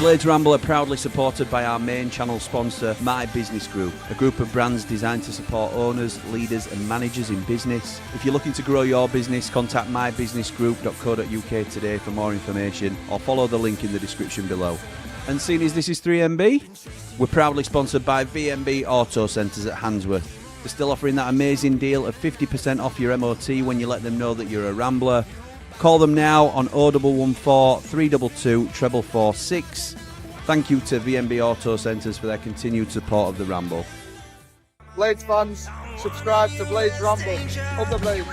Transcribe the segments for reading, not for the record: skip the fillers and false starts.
Blades Ramble are proudly supported by our main channel sponsor, My Business Group, a group of brands designed to support owners, leaders and managers in business. If you're looking to grow your business, contact mybusinessgroup.co.uk today for more information or follow the link in the description below. And seeing as this is 3MB, we're proudly sponsored by VMB AUTOCENTRE at Handsworth. They're still offering that amazing deal of 50% off your MOT when you let them know that you're a Rambler. Call them now on 0114 322 4446. Thank you to VMB AUTOCENTRE for their continued support of the Ramble. Blades fans, subscribe to Blades Ramble. Up the Blades.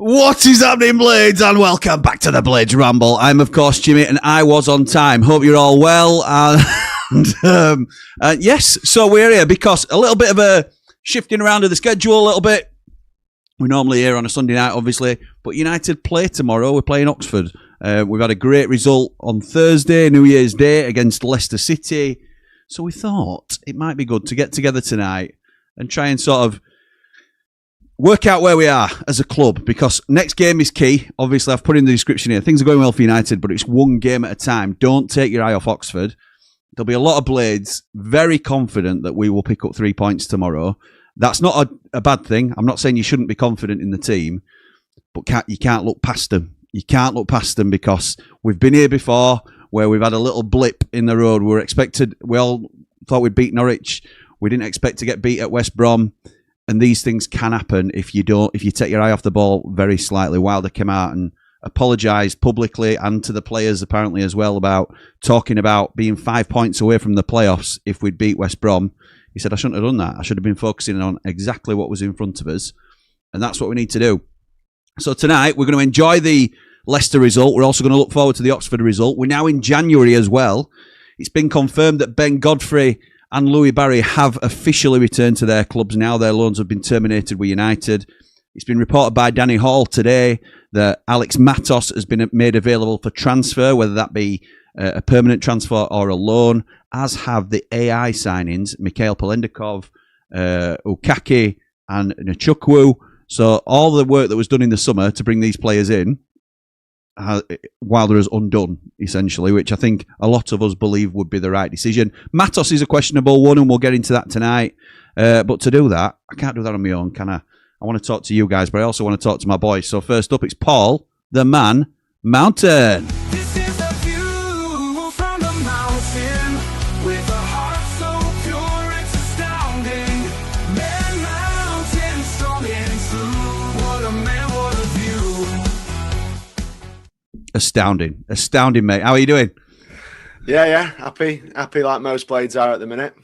What is happening, Blades, and welcome back to the Blades Ramble. I'm, of course, Jimmy, and I was on time. Hope you're all well. And yes, so we're here because a little bit of a shifting around of the schedule a little bit. We're normally here on a Sunday night, obviously, but United play tomorrow. We're playing Oxford. We've had a great result on Thursday, New Year's Day, against Leicester City. So we thought it might be good to get together tonight and try and sort of work out where we are as a club, because next game is key. Obviously, I've put in the description here. Things are going well for United, but it's one game at a time. Don't take your eye off Oxford. There'll be a lot of Blades. Very confident that we will pick up 3 points tomorrow. That's not a bad thing. I'm not saying you shouldn't be confident in the team, but you can't look past them. You can't look past them because we've been here before where we've had a little blip in the road. We all thought we'd beat Norwich. We didn't expect to get beat at West Brom. And these things can happen if you take your eye off the ball very slightly. Wilder came out and apologised publicly and to the players apparently as well about talking about being 5 points away from the playoffs if we'd beat West Brom. He said, I shouldn't have done that. I should have been focusing on exactly what was in front of us. And that's what we need to do. So tonight, we're going to enjoy the Leicester result. We're also going to look forward to the Oxford result. We're now in January as well. It's been confirmed that Ben Godfrey and Louis Barry have officially returned to their clubs now. Their loans have been terminated with United. It's been reported by Danny Hall today that Alex Matos has been made available for transfer, whether that be a permanent transfer or a loan, as have the AI signings, Mikhail Polendikov, Ukaki and Nachukwu. So all the work that was done in the summer to bring these players in, Wilder has undone, essentially, which I think a lot of us believe would be the right decision. Matos is a questionable one, and we'll get into that tonight. But to do that, I can't do that on my own, can I? I want to talk to you guys, but I also want to talk to my boys. So first up, it's Paul, the man, Mountain. This is the view from the mountain with a heart so pure it's astounding. Man mountain, strong and true. What a man, what a view. Astounding, mate. How are you doing? Yeah, happy like most Blades are at the minute.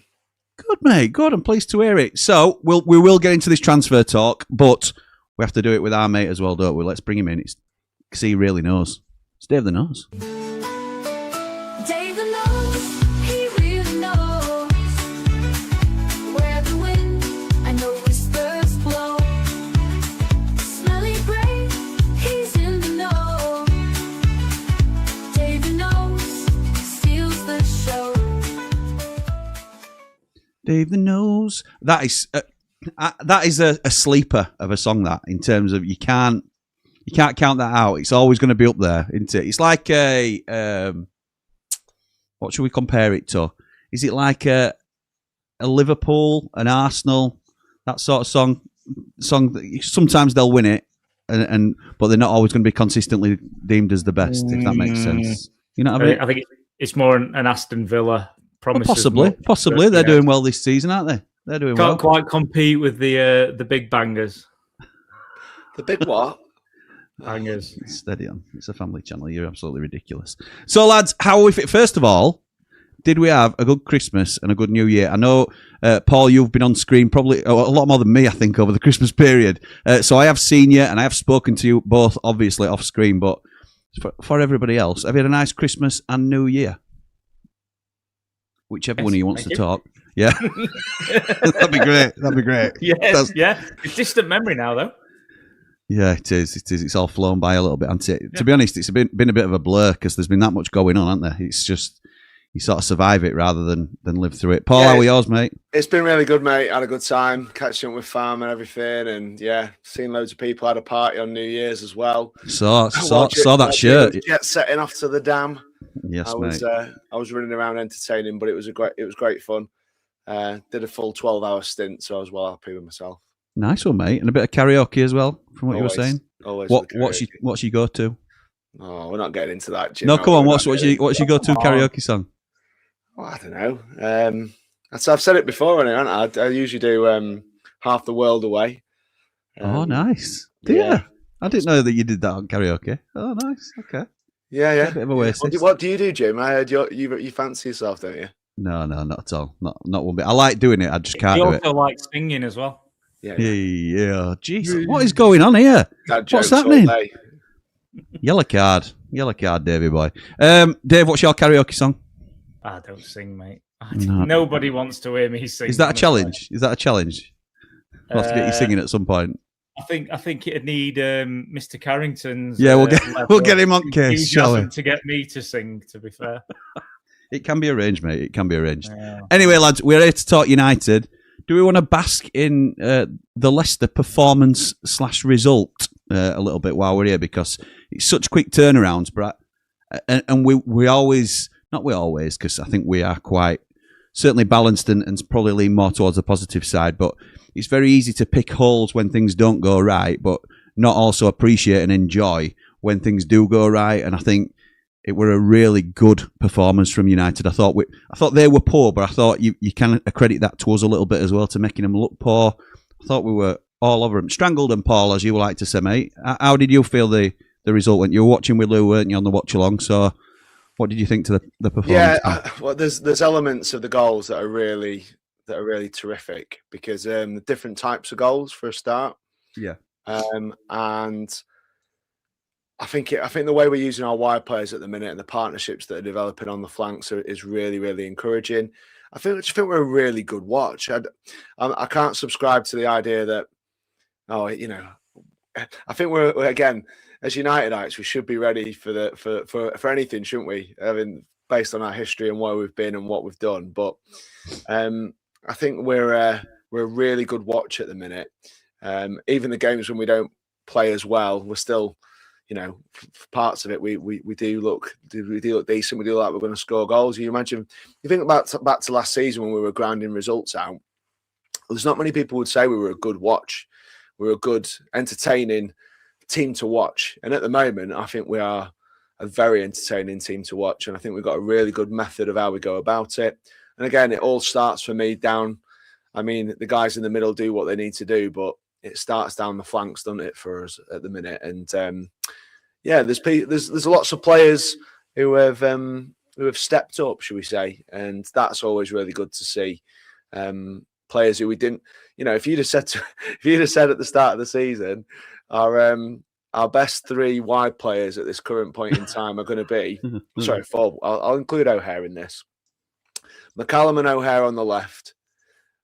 Good, mate. Good. I'm pleased to hear it. So we will get into this transfer talk, but we have to do it with our mate as well, don't we? Let's bring him in. Because he really knows. It's Dave the Nose. Dave the Nose, he really knows where the wind, I know whispers blow. Smelly brain, he's in the know. Dave the Nose steals the show. Dave the Nose. That is a sleeper of a song, that, in terms of you can't count that out. It's always going to be up there, isn't it? It's like what should we compare it to? Is it like a Liverpool, an Arsenal, that sort of song that sometimes they'll win it, but they're not always going to be consistently deemed as the best, if that makes sense. You know what I mean? I think it's more an Aston Villa. Well, possibly. They're doing well this season, aren't they? They're doing well. Can't quite compete with the big bangers. The big what? Bangers. Steady on. It's a family channel. You're absolutely ridiculous. So, lads, how are we fit? First of all, did we have a good Christmas and a good New Year? I know, Paul, you've been on screen probably a lot more than me, I think, over the Christmas period. So I have seen you and I have spoken to you both, obviously, off screen. But for everybody else, have you had a nice Christmas and New Year? whichever Yes, one of you wants thank to you. talk. Yeah, that'd be great. That'd be great. Yes, yeah. It's distant memory now, though. Yeah, it is. It is. It's all flown by a little bit, hasn't it? To be honest, it's been a bit of a blur because there's been that much going on, hasn't there? It's just you sort of survive it rather than live through it. Paul, how are yours, mate? It's been really good, mate. Had a good time catching up with fam and everything, and yeah, seen loads of people. Had a party on New Year's as well. Saw that shirt. Jet setting off to the dam. Yes, mate. I was running around entertaining, but it was great fun. Did a full 12-hour stint, so I was well happy with myself. Nice one, mate, and a bit of karaoke as well, from what you were saying. Always. What's your go-to? Oh, we're not getting into that, Jim. No, come on. What's your go-to karaoke song? Well, I don't know. I've said it before, haven't I? I usually do Half the World Away. Oh, nice. Yeah. I didn't know that you did that on karaoke. Oh, nice. Okay. Yeah. A bit of Oasis. What do you do, Jim? I heard you fancy yourself, don't you? No, not at all. Not one bit. I like doing it. I just can't You do it. also like singing as well. Yeah. Jeez, what is going on here? What's happening? Yellow card, Davey boy. Dave, what's your karaoke song? I don't sing, mate. No. Nobody wants to hear me sing. Is that a challenge? We'll have to get you singing at some point. I think it'd need Mr. Carrington's. Yeah, we'll get him on case, shall we? To get me to sing. To be fair, it can be arranged, mate. It can be arranged. Yeah. Anyway, lads, we're here to talk United. Do we want to bask in the Leicester performance / result a little bit while we're here, because it's such quick turnarounds, Brett, and we always, not we always, because I think we are quite certainly balanced and probably lean more towards the positive side, but it's very easy to pick holes when things don't go right, but not also appreciate and enjoy when things do go right. And I think it were a really good performance from United. I thought they were poor, but I thought you can accredit that to us a little bit as well, to making them look poor. I thought we were all over them, strangled them, Paul, as you would like to say, mate. How did you feel the result when you were watching with Lou, weren't you, on the watch along? So, what did you think to the performance? Yeah, well, there's elements of the goals that are really terrific, because the different types of goals for a start. Yeah, and I think the way we're using our wide players at the minute and the partnerships that are developing on the flanks is really, really encouraging. I think we're a really good watch. I can't subscribe to the idea that, I think we're, again, as Unitedites, we should be ready for anything, shouldn't we? I mean, based on our history and where we've been and what we've done. But I think we're a really good watch at the minute. Even the games when we don't play as well, we're still, parts of it we do look decent. We do like we're going to score goals. You think back to last season when we were grinding results out. There's not many people would say we were a good watch. We're a good, entertaining team to watch. And at the moment, I think we are a very entertaining team to watch. And I think we've got a really good method of how we go about it. And again, it all starts for me down. I mean, the guys in the middle do what they need to do, but it starts down the flanks, doesn't it, for us at the minute? And there's lots of players who have stepped up, should we say? And that's always really good to see. Players who we didn't, if you'd have said at the start of the season, our best three wide players at this current point in time are going to be, sorry, four. I'll include O'Hare in this. McCallum and O'Hare on the left,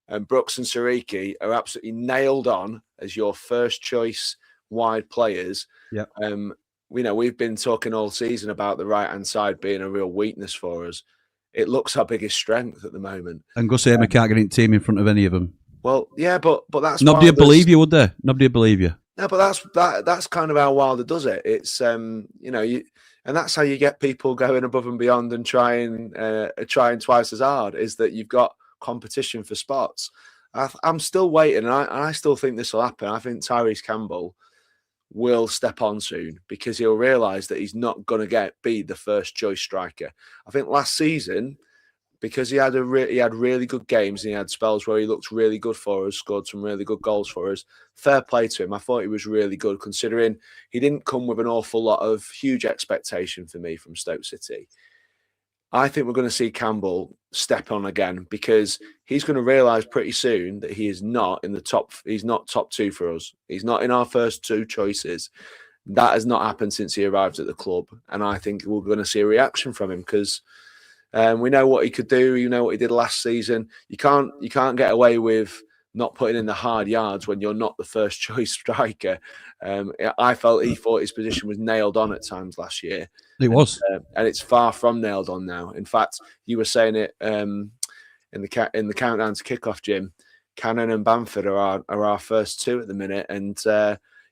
and Brooks and Sariki are absolutely nailed on as your first choice wide players. Yeah. We've been talking all season about the right-hand side being a real weakness for us. It looks our biggest strength at the moment. And Gus Hamer can't get in team in front of any of them. Well, yeah, but that's nobody would believe you, would they? Nobody would believe you. No, but that's kind of how Wilder does it. It's and that's how you get people going above and beyond and trying twice as hard. Is that you've got competition for spots. I'm still waiting, and I still think this will happen. I think Tyrese Campbell will step on soon, because he'll realise that he's not going to be the first choice striker. I think last season, because he had really good games and he had spells where he looked really good for us, scored some really good goals for us. Fair play to him. I thought he was really good, considering he didn't come with an awful lot of huge expectation for me from Stoke City. I think we're going to see Campbell step on again, because he's going to realise pretty soon that he is not in the top. He's not top two for us. He's not in our first two choices. That has not happened since he arrived at the club. And I think we're going to see a reaction from him, because We know what he could do. You know what he did last season. You can't get away with not putting in the hard yards when you're not the first choice striker. I felt he thought his position was nailed on at times last year. It was, and it's far from nailed on now. In fact, you were saying it in the countdown to kickoff, Jim. Cannon and Bamford are our first two at the minute, and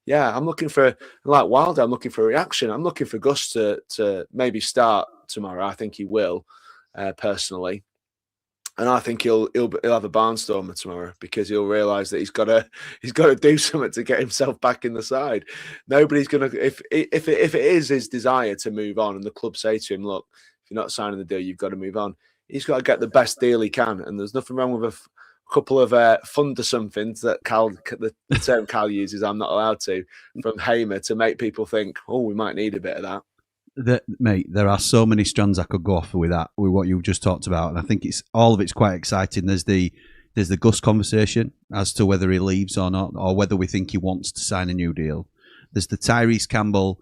yeah, I'm looking for, like Wilder, I'm looking for a reaction. I'm looking for Gus to maybe start tomorrow. I think he will, personally. And I think he'll have a barnstormer tomorrow, because he'll realise that he's got to do something to get himself back in the side. Nobody's gonna, if it is his desire to move on, and the club say to him, look, if you're not signing the deal, you've got to move on. He's got to get the best deal he can, and there's nothing wrong with a couple of fund or somethings that the term Cal uses. I'm not allowed to, from Hamer, to make people think, oh, we might need a bit of that. Mate, there are so many strands I could go off with what you've just talked about, and I think all of it's quite exciting. There's the Gus conversation as to whether he leaves or not, or whether we think he wants to sign a new deal. There's the Tyrese Campbell.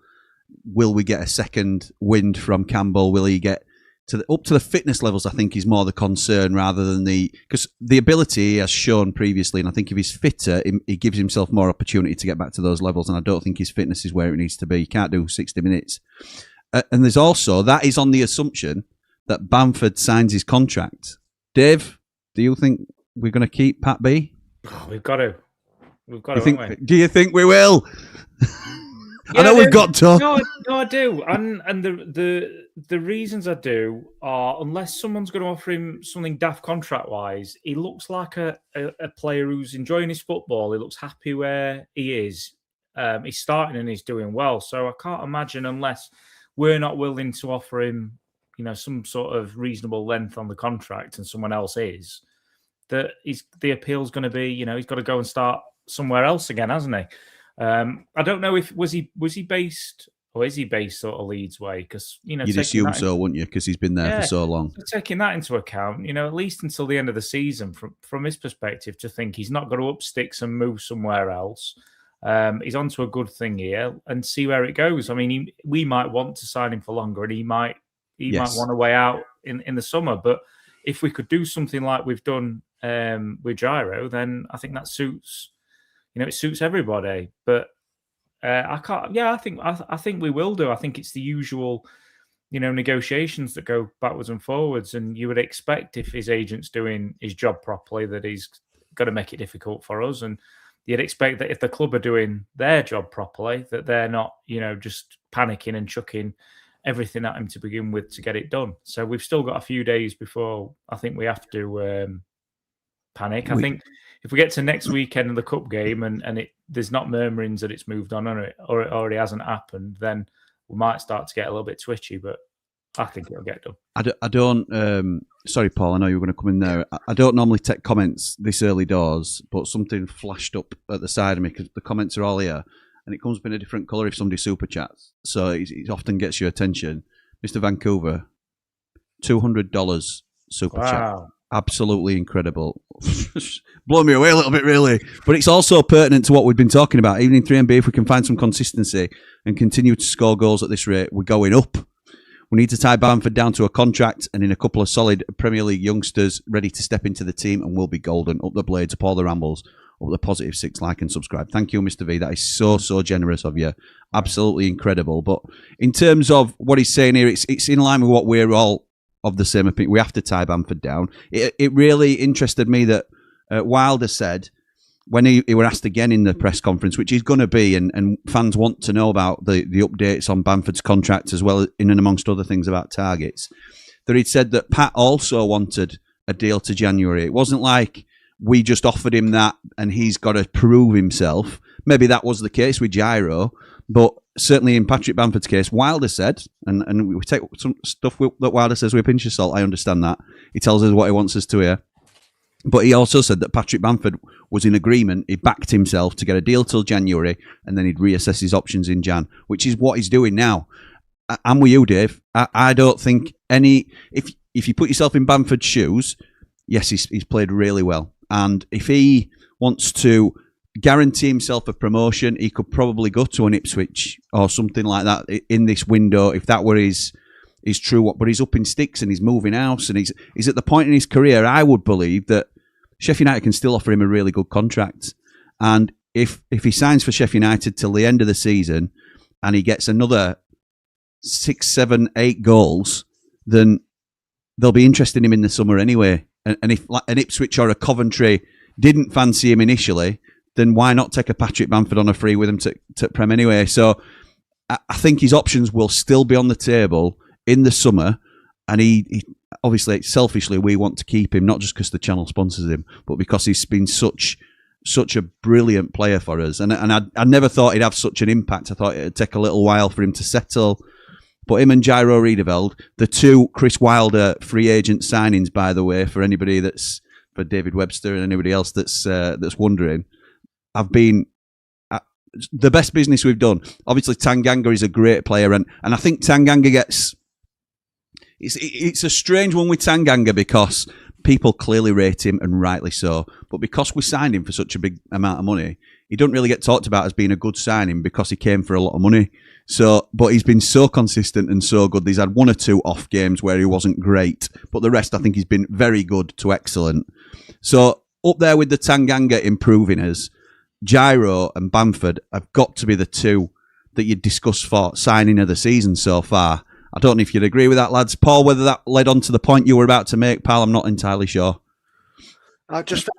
Will we get a second wind from Campbell? Will he get up to the fitness levels? I think is more the concern, rather than because the ability he has shown previously, and I think if he's fitter, he gives himself more opportunity to get back to those levels. And I don't think his fitness is where it needs to be. He can't do 60 minutes. And there's also, that is on the assumption that Bamford signs his contract. Dave, do you think we're going to keep Pat B? Oh, we've got to, haven't we? Do you think we will? Yeah, I know we've got to. No, I do. And the reasons I do are, unless someone's going to offer him something daft contract-wise, he looks like a player who's enjoying his football. He looks happy where he is. He's starting and he's doing well. So I can't imagine, unless we're not willing to offer him, some sort of reasonable length on the contract, and someone else is, that the appeal's going to be, he's got to go and start somewhere else again, hasn't he? I don't know if was he based, or is he based sort of Leeds way? Because you'd assume so, wouldn't you? Because he's been there for so long. Taking that into account, at least until the end of the season, from his perspective, to think he's not got to up sticks and move somewhere else. He's onto a good thing here, and see where it goes. I mean, we might want to sign him for longer, and he might want a way out in the summer. But if we could do something like we've done with Gyro, then I think that suits. It suits everybody. But I can't. Yeah, I think we will do. I think it's the usual, negotiations that go backwards and forwards, and you would expect, if his agent's doing his job properly, that he's got to make it difficult for us. And you'd expect that if the club are doing their job properly, that they're not, just panicking and chucking everything at him to begin with to get it done. So we've still got a few days before I think we have to panic. I think if we get to next weekend in the cup game and there's not murmurings that it's moved on, or it already hasn't happened, then we might start to get a little bit twitchy. But I think it'll get done. I don't. Sorry, Paul. I know you were going to come in there. I don't normally take comments this early doors, but something flashed up at the side of me, because the comments are all here, and it comes up in a different colour if somebody super chats. So it often gets your attention. Mr. Vancouver, $200 super chat. Absolutely incredible. Blow me away a little bit, really. But it's also pertinent to what we've been talking about. Even in 3MB, if we can find some consistency and continue to score goals at this rate, we're going up. We need to tie Bamford down to a contract, and in a couple of solid Premier League youngsters ready to step into the team, and we'll be golden. Up the Blades, up all the Rambles, up the positive 6, like and subscribe. Thank you, Mr. V. That is so generous of you. Absolutely incredible. But in terms of what he's saying here, it's in line with what we're all of the same opinion. We have to tie Bamford down. It really interested me that Wilder said, when he were asked again in the press conference, which he's going to be, and fans want to know about the updates on Bamford's contract, as well, in and amongst other things about targets, that he'd said that Pat also wanted a deal to January. It wasn't like we just offered him that and he's got to prove himself. Maybe that was the case with Gyro, but certainly in Patrick Bamford's case, Wilder said, and we take some stuff that Wilder says with a pinch of salt, I understand that. He tells us what he wants us to hear. But he also said that Patrick Bamford was in agreement. He backed himself to get a deal till January, and then he'd reassess his options in Jan, which is what he's doing now. I'm with you, Dave. I don't think if you put yourself in Bamford's shoes, yes, he's played really well. And if he wants to guarantee himself a promotion, he could probably go to an Ipswich or something like that in this window, if that were his is true. But he's up in sticks and he's moving house, and he's at the point in his career, I would believe, that Sheffield United can still offer him a really good contract. And if he signs for Sheffield United till the end of the season and he gets another 6, 7, 8 goals, then they'll be interested in him in the summer anyway. And if like, an Ipswich or a Coventry didn't fancy him initially, then why not take a Patrick Bamford on a free with him to Prem anyway? So I think his options will still be on the table in the summer. And he obviously, selfishly, we want to keep him, not just because the channel sponsors him, but because he's been such a brilliant player for us. And I never thought he'd have such an impact. I thought it'd take a little while for him to settle. But him and Jairo Riedeveld, the two Chris Wilder free agent signings, by the way, for anybody for David Webster and anybody else that's wondering, have been the best business we've done. Obviously, Tanganga is a great player, and I think Tanganga gets... It's a strange one with Tanganga because people clearly rate him, and rightly so. But because we signed him for such a big amount of money, he don't really get talked about as being a good signing because he came for a lot of money. So, but he's been so consistent and so good. He's had 1 or 2 off games where he wasn't great, but the rest I think he's been very good to excellent. So up there with the Tanganga improving us, Jairo and Bamford have got to be the two that you'd discuss for signing of the season so far. I don't know if you'd agree with that, lads. Paul, whether that led on to the point you were about to make, pal, I'm not entirely sure. I just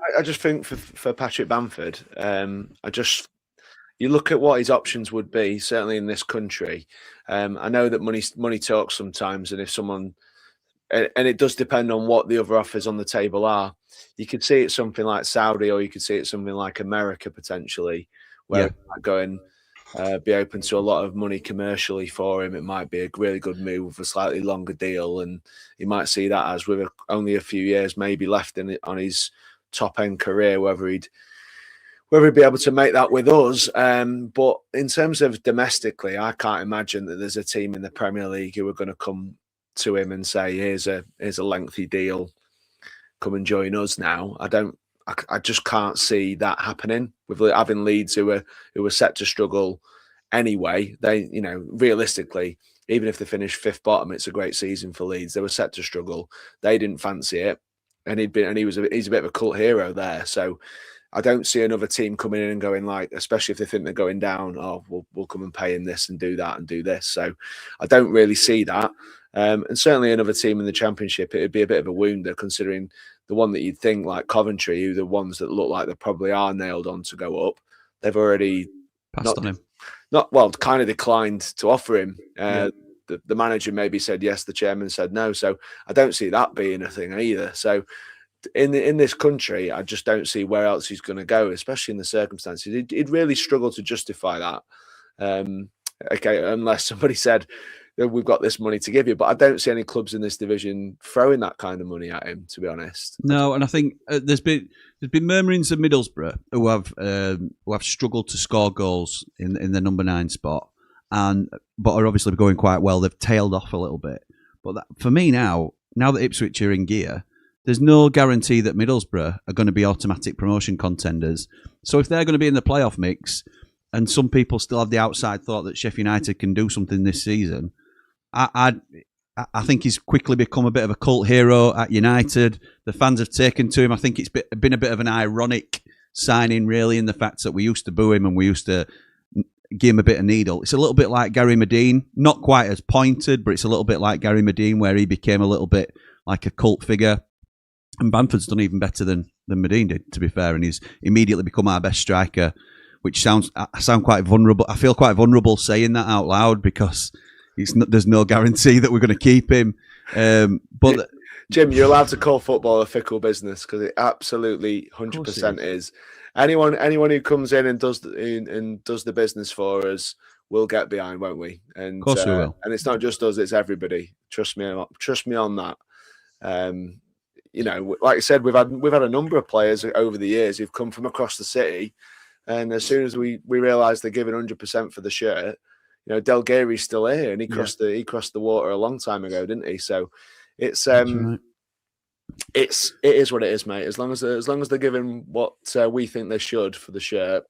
think for Patrick Bamford, you look at what his options would be, certainly in this country. I know that money talks sometimes, and if someone, and it does depend on what the other offers on the table are. You could see it something like Saudi, or you could see it something like America potentially, where it might go and be open to a lot of money commercially for him. It might be a really good move with a slightly longer deal, and you might see that as with only a few years maybe left in it on his top end career, whether he'd be able to make that with us. But in terms of domestically, I can't imagine that there's a team in the Premier League who are going to come to him and say, here's a lengthy deal, come and join us now. I just can't see that happening with having Leeds who are set to struggle anyway. They, realistically, even if they finish 5th bottom, it's a great season for Leeds. They were set to struggle. They didn't fancy it, and he's a bit of a cult hero there. So I don't see another team coming in and going like, especially if they think they're going down, oh, we'll come and pay in this and do that and do this. So I don't really see that. And certainly another team in the Championship, it would be a bit of a wounder considering the one that you'd think like Coventry, who the ones that look like they probably are nailed on to go up, they've already passed on him. Kind of declined to offer him. The manager maybe said yes, the chairman said no. So I don't see that being a thing either. So in this country, I just don't see where else he's going to go, especially in the circumstances. He'd really struggle to justify that. Unless somebody said, we've got this money to give you, but I don't see any clubs in this division throwing that kind of money at him, to be honest. No, and I think there's been murmurings of Middlesbrough who have struggled to score goals in the number 9 spot, but are obviously going quite well. They've tailed off a little bit, but for me now that Ipswich are in gear, there's no guarantee that Middlesbrough are going to be automatic promotion contenders. So if they're going to be in the playoff mix, and some people still have the outside thought that Sheffield United can do something this season, I think he's quickly become a bit of a cult hero at United. The fans have taken to him. I think it's been a bit of an ironic signing, really, in the fact that we used to boo him and we used to give him a bit of needle. It's a little bit like Gary Medine, not quite as pointed, but it's a little bit like Gary Medine, where he became a little bit like a cult figure. And Bamford's done even better than Medine did, to be fair, and he's immediately become our best striker, which I sound quite vulnerable. I feel quite vulnerable saying that out loud because there's no guarantee that we're going to keep him. But Jim, you're allowed to call football a fickle business because it absolutely 100% is. Anyone who comes in and does the business for us, we'll get behind, won't we? And of course we will. And it's not just us; it's everybody. Trust me on that. Like I said, we've had a number of players over the years who've come from across the city, and as soon as we realise they're giving 100% for the shirt, Del Gary's still here, and he crossed the water a long time ago, didn't he? So it's right. It is what it is, mate. As long as they're giving what we think they should for the shirt,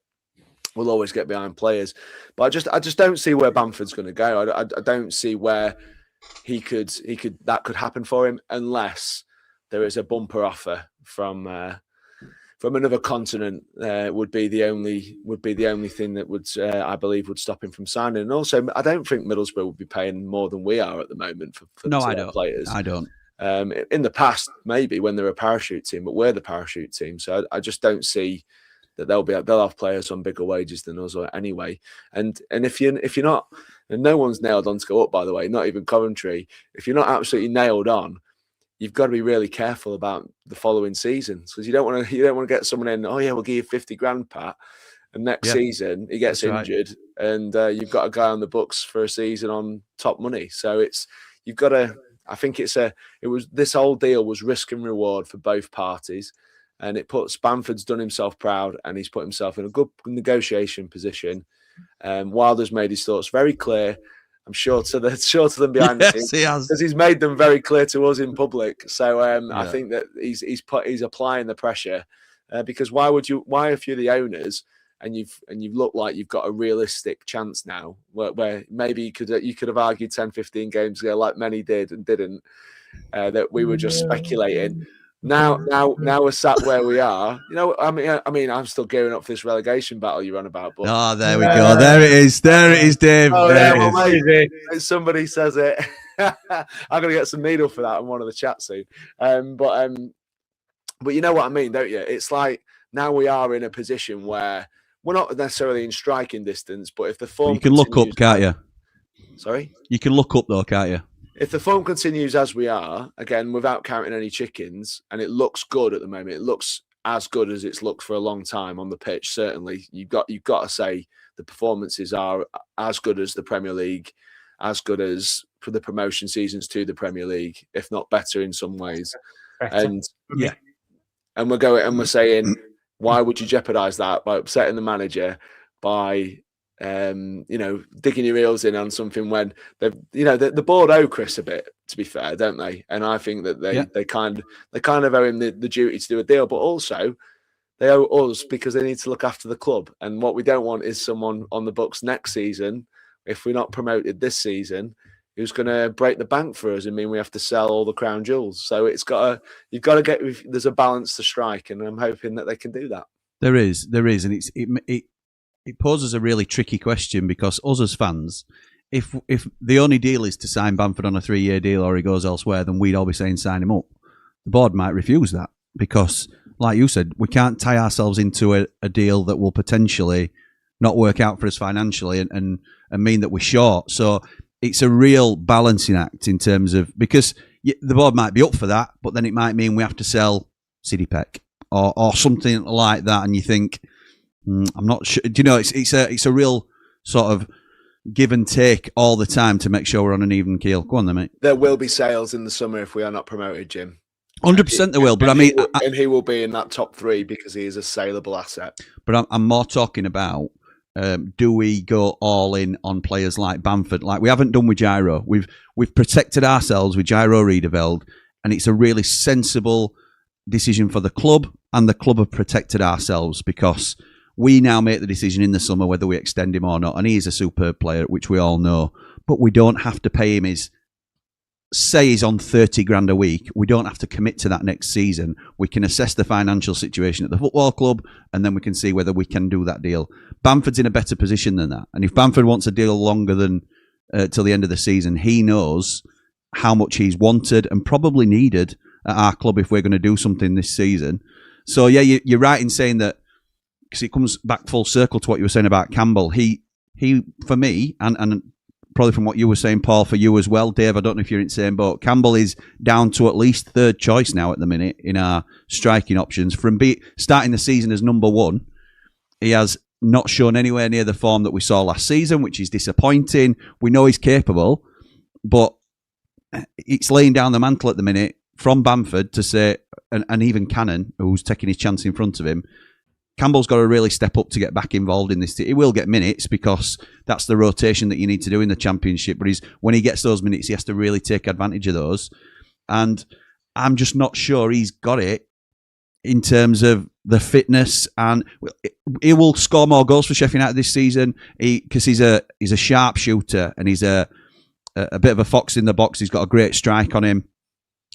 we'll always get behind players. But I just don't see where Bamford's going to go. I don't see where that could happen for him, unless there is a bumper offer from another continent. Would be the only thing that would I believe would stop him from signing. And also, I don't think Middlesbrough would be paying more than we are at the moment for No, the I don't. players. I don't. In the past, maybe when they're a parachute team, but we're the parachute team, so I just don't see that they'll have players on bigger wages than us anyway. And if you're not, and no one's nailed on to go up, by the way, not even Coventry. If you're not absolutely nailed on, you've got to be really careful about the following seasons, because you don't want to get someone in. Oh yeah, we'll give you 50 grand, Pat, and next season he gets injured, and you've got a guy on the books for a season on top money. So you've got to. I think this whole deal was risk and reward for both parties, and it puts Bamford's done himself proud, and he's put himself in a good negotiation position. Wilder's made his thoughts very clear. I'm sure to them behind the scenes, because he's made them very clear to us in public. So I think that he's applying the pressure, because why if you're the owners and you've looked like you've got a realistic chance now, where maybe you could have argued 10, 15 games ago, like many did and didn't, that we were just speculating. Now we're sat where we are. You know, I mean, I'm still gearing up for this relegation battle you're on about. But oh, there we go. There it is, Dave. Oh, there it is. Somebody says it. I'm gonna get some needle for that in one of the chats soon. But you know what I mean, don't you? It's like now we are in a position where we're not necessarily in striking distance, but if the form you can look up, can't you? Sorry, you can look up though, can't you? If the form continues as we are, again, without counting any chickens, and it looks good at the moment, it looks as good as it's looked for a long time on the pitch. Certainly, you've got to say the performances are as good as the Premier League, as good as for the promotion seasons to the Premier League, if not better in some ways. And we're saying, why would you jeopardise that by upsetting the manager, by digging your heels in on something when the board owe Chris a bit, to be fair, don't they? And I think that they kind of owe him the duty to do a deal, but also they owe us because they need to look after the club. And what we don't want is someone on the books next season, if we're not promoted this season, who's going to break the bank for us and mean we have to sell all the crown jewels. So you've got to get, there's a balance to strike, and I'm hoping that they can do that. There is, and it poses a really tricky question, because us as fans, if the only deal is to sign Bamford on a 3-year deal or he goes elsewhere, then we'd all be saying sign him up. The board might refuse that because, like you said, we can't tie ourselves into a deal that will potentially not work out for us financially and mean that we're short. So it's a real balancing act in terms of, because the board might be up for that, but then it might mean we have to sell Sidipek or something like that, and you think, I'm not sure. Do you know, it's a real sort of give and take all the time to make sure we're on an even keel. Go on then, mate. There will be sales in the summer if we are not promoted, Jim. 100% there will, but and he will be in that top 3 because he is a saleable asset. But I'm more talking about, do we go all in on players like Bamford, like we haven't done with Gyro? We've protected ourselves with Gyro Riedeveld, and it's a really sensible decision for the club, and the club have protected ourselves because we now make the decision in the summer whether we extend him or not, and he is a superb player, which we all know. But we don't have to pay him say he's on 30 grand a week. We don't have to commit to that next season. We can assess the financial situation at the football club, and then we can see whether we can do that deal. Bamford's in a better position than that, and if Bamford wants a deal longer than till the end of the season, he knows how much he's wanted and probably needed at our club if we're going to do something this season. So yeah, you're right in saying that, because it comes back full circle to what you were saying about Campbell. He for me, and probably from what you were saying, Paul, for you as well, Dave, I don't know if you're in the same boat, Campbell is down to at least 3rd choice now at the minute in our striking options. From starting the season as number 1, he has not shown anywhere near the form that we saw last season, which is disappointing. We know he's capable, but it's laying down the mantle at the minute from Bamford to say, and even Cannon, who's taking his chance in front of him, Campbell's got to really step up to get back involved in this. He will get minutes because that's the rotation that you need to do in the Championship. But when he gets those minutes, he has to really take advantage of those. And I'm just not sure he's got it in terms of the fitness. And he will score more goals for Sheffield United this season because he's a sharp shooter, and he's a a bit of a fox in the box. He's got a great strike on him.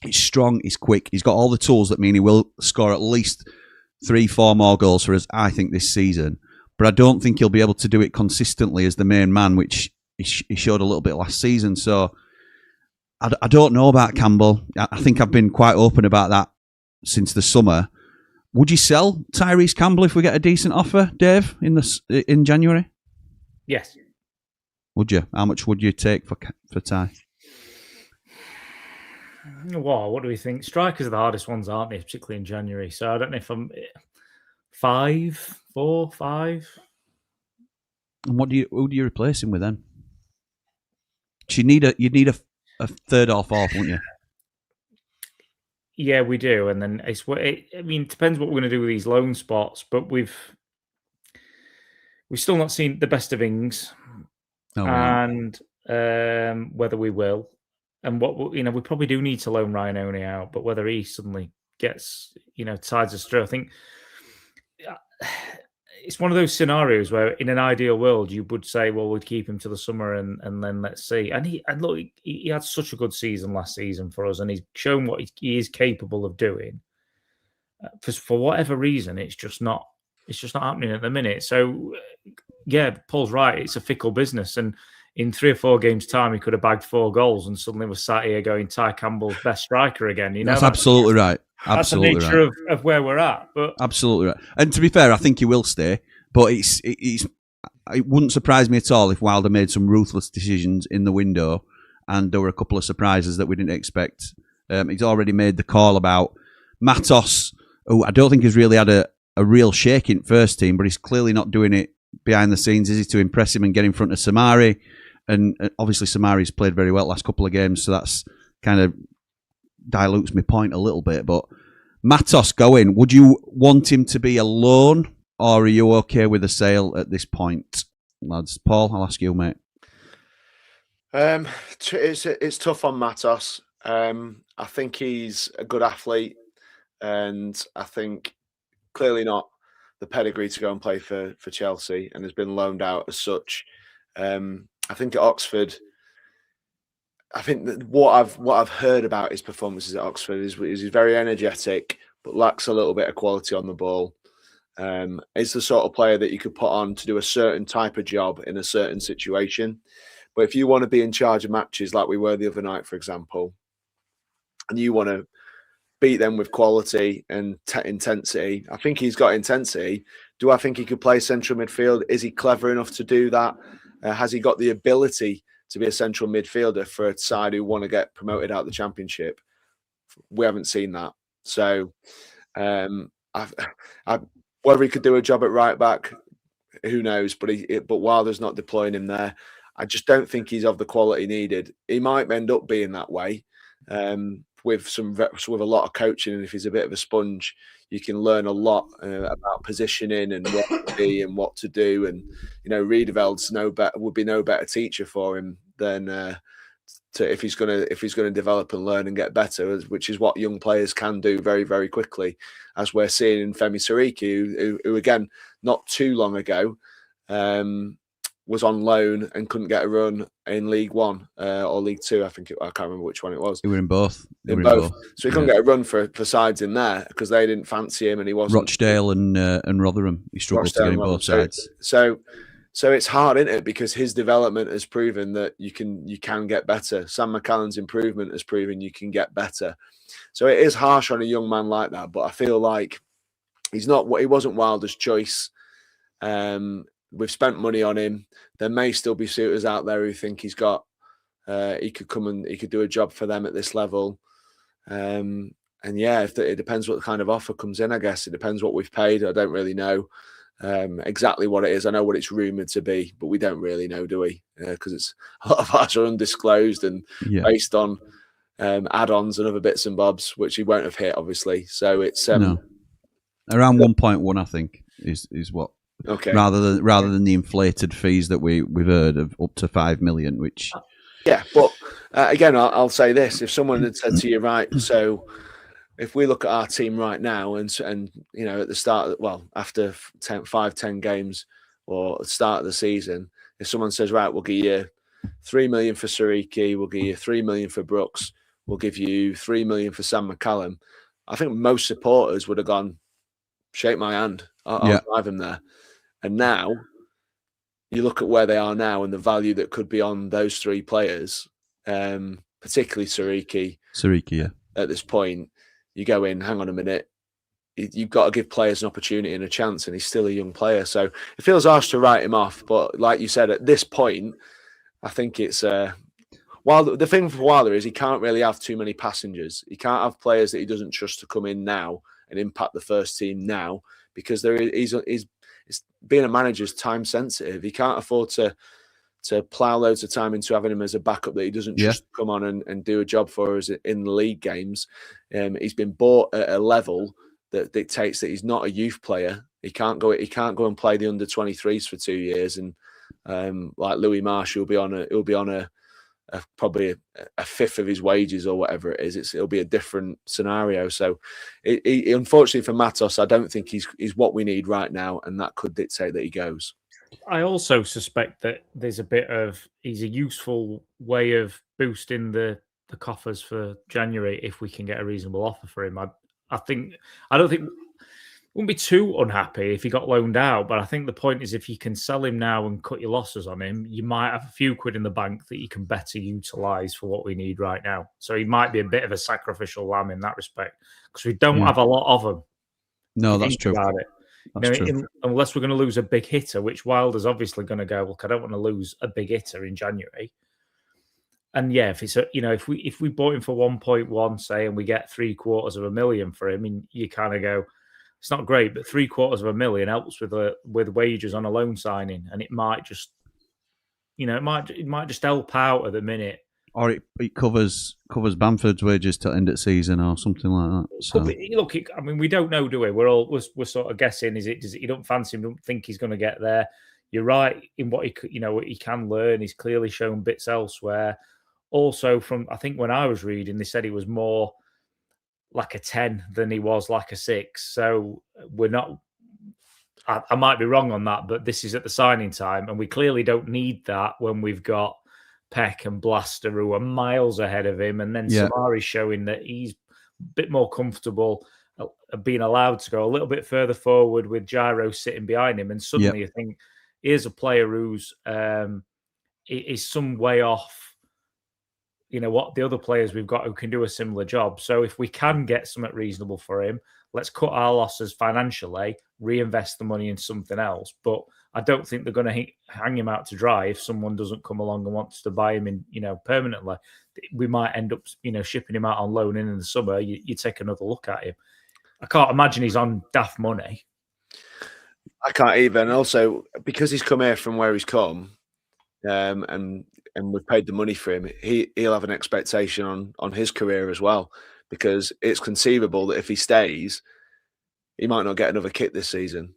He's strong. He's quick. He's got all the tools that mean he will score at least 3-4 more goals for us, I think, this season. But I don't think he'll be able to do it consistently as the main man, which he showed a little bit last season. So I don't know about Campbell. I think I've been quite open about that since the summer. Would you sell Tyrese Campbell if we get a decent offer, Dave, in January? Yes. Would you? How much would you take for Ty? Well, what do we think? Strikers are the hardest ones, aren't they? Particularly in January. So I don't know if I'm 5, 4, 5. And who do you replace him with then? You'd need a third or fourth, wouldn't you? Yeah, we do. And then it depends what we're going to do with these loan spots. But we've still not seen the best of Ings, and whether we will. And we probably do need to loan Ryan Oney out, but whether he suddenly gets, tides us through, I think it's one of those scenarios where, in an ideal world, you would say, well, we'd keep him to the summer and then let's see. And look, he had such a good season last season for us, and he's shown what he is capable of doing. For whatever reason, it's just not happening at the minute. So, yeah, Paul's right. It's a fickle business, and in 3 or 4 games' time, he could have bagged 4 goals and suddenly was sat here going, Ty Campbell's best striker again. That's absolutely right. Absolutely that's the nature of where we're at. But absolutely right. And to be fair, I think he will stay. But it wouldn't surprise me at all if Wilder made some ruthless decisions in the window, and there were a couple of surprises that we didn't expect. He's already made the call about Matos, who I don't think has really had a real shake in first team, but he's clearly not doing it behind the scenes, is he, to impress him and get in front of Samari? And obviously Samari's played very well last couple of games, so that's kind of dilutes my point a little bit. But Matos going, would you want him to be a loan, or are you okay with a sale at this point, lads? Paul, I'll ask you, mate. It's tough on Matos. I think he's a good athlete, and I think clearly not the pedigree to go and play for Chelsea, and has been loaned out as such. I think at Oxford, I think that what I've heard about his performances at Oxford is he's very energetic, but lacks a little bit of quality on the ball. It's the sort of player that you could put on to do a certain type of job in a certain situation. But if you want to be in charge of matches like we were the other night, for example, and you want to beat them with quality and intensity, I think he's got intensity. Do I think he could play central midfield? Is he clever enough to do that? Has he got the ability to be a central midfielder for a side who want to get promoted out of the Championship? We haven't seen that. So whether he could do a job at right back, who knows? But Wilder's not deploying him there. I just don't think he's of the quality needed. He might end up being that way with a lot of coaching, and if he's a bit of a sponge, you can learn a lot about positioning and what to be and what to do. And Riedeveld's would be no better teacher for him than if he's going to develop and learn and get better, which is what young players can do very, very quickly, as we're seeing in Femi Siriki, who again, not too long ago, was on loan and couldn't get a run in League One or League Two. I can't remember which one it was. They were in both. In both. So he couldn't get a run for sides in there because they didn't fancy him, and he wasn't. Rochdale and Rotherham. He struggled to get in both sides. So it's hard, isn't it? Because his development has proven that you can get better. Sam McCallan's improvement has proven you can get better. So it is harsh on a young man like that. But I feel like he wasn't Wilder's choice. We've spent money on him. There may still be suitors out there who think he could come and he could do a job for them at this level. And yeah, it depends what kind of offer comes in, I guess. It depends what we've paid. I don't really know exactly what it is. I know what it's rumoured to be, but we don't really know, do we? Because a lot of ours are undisclosed and based on add-ons and other bits and bobs, which he won't have hit, obviously. So it's no. Around 1.1, I think, is what. Okay. Rather than the inflated fees that we've heard of up to 5 million, which but again, I'll say this: if someone had said to you, right, so if we look at our team right now, and at the start, after 5-10 games or at the start of the season, if someone says, right, we'll give you 3 million for Sariki, we'll give you 3 million for Brooks, we'll give you 3 million for Sam McCallum, I think most supporters would have gone, shake my hand, I'll drive him there. And now you look at where they are now and the value that could be on those 3 players, particularly Sariki, at this point, you go in, hang on a minute, you've got to give players an opportunity and a chance, and he's still a young player. So it feels harsh to write him off. But like you said, at this point, I think it's while the thing for Wilder is he can't really have too many passengers. He can't have players that he doesn't trust to come in now and impact the first team now, because he's being a manager is time sensitive. He can't afford to plough loads of time into having him as a backup that he doesn't just come on and do a job for us in the league games. He's been bought at a level that dictates that he's not a youth player. He can't go and play the under 23s for 2 years, and like Louis Marsh, he'll be on a probably a fifth of his wages or whatever it is. It'll be a different scenario. So he unfortunately for Matos, I don't think he's what we need right now, and that could dictate that he goes. I also suspect that there's a bit of he's a useful way of boosting the coffers for January if we can get a reasonable offer for him. I wouldn't be too unhappy if he got loaned out, but I think the point is if you can sell him now and cut your losses on him, you might have a few quid in the bank that you can better utilise for what we need right now. So he might be a bit of a sacrificial lamb in that respect, because we don't have a lot of them. No, that's true. About it. That's true. Unless we're going to lose a big hitter, which Wilder's obviously going to go, look, I don't want to lose a big hitter in January. And yeah, if it's if we bought him for 1.1, say, and we get 750,000 for him, and you kind of go, it's not great, but 750,000 helps with wages on a loan signing, and it might just, it might just help out at the minute. Or it covers Bamford's wages till end of season or something like that. So. Look, I mean, we don't know, do we? We're sort of guessing. Does it? You don't fancy him? Don't think he's going to get there. You're right in what what he can learn. He's clearly shown bits elsewhere. Also, from I think when I was reading, they said he was more like a 10 than he was like a 6. So we're not. I might be wrong on that, but this is at the signing time, and we clearly don't need that when we've got Peck and Blaster who are miles ahead of him, and then Samari's showing that he's a bit more comfortable being allowed to go a little bit further forward with Gyro sitting behind him, and suddenly you think here's a player who's is some way off what the other players we've got who can do a similar job. So if we can get something reasonable for him, let's cut our losses financially, reinvest the money in something else. But I don't think they're going to hang him out to dry if someone doesn't come along and wants to buy him in, permanently. We might end up, shipping him out on loan in the summer. You take another look at him. I can't imagine he's on daft money. I can't either. And also, because he's come here from where he's come, and we've paid the money for him, he'll have an expectation on his career as well, because it's conceivable that if he stays, he might not get another kit this season.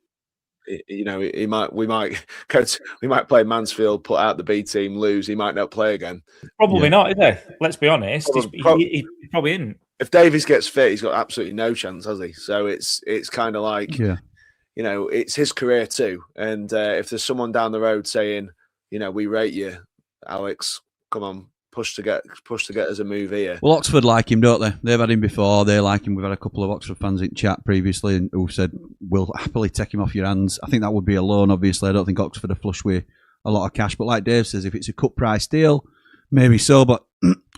We might play Mansfield, put out the B team, lose. He might not play again. Probably not, is he? Let's be honest. He probably isn't. If Davies gets fit, he's got absolutely no chance, has he? So it's kind of like, it's his career too. And if there's someone down the road saying, we rate you, Alex, come on, push to get us a move here. Well, Oxford like him, don't they? They've had him before. They like him. We've had a couple of Oxford fans in chat previously who said, we'll happily take him off your hands. I think that would be a loan, obviously. I don't think Oxford are flush with a lot of cash. But like Dave says, if it's a cut price deal, maybe so. But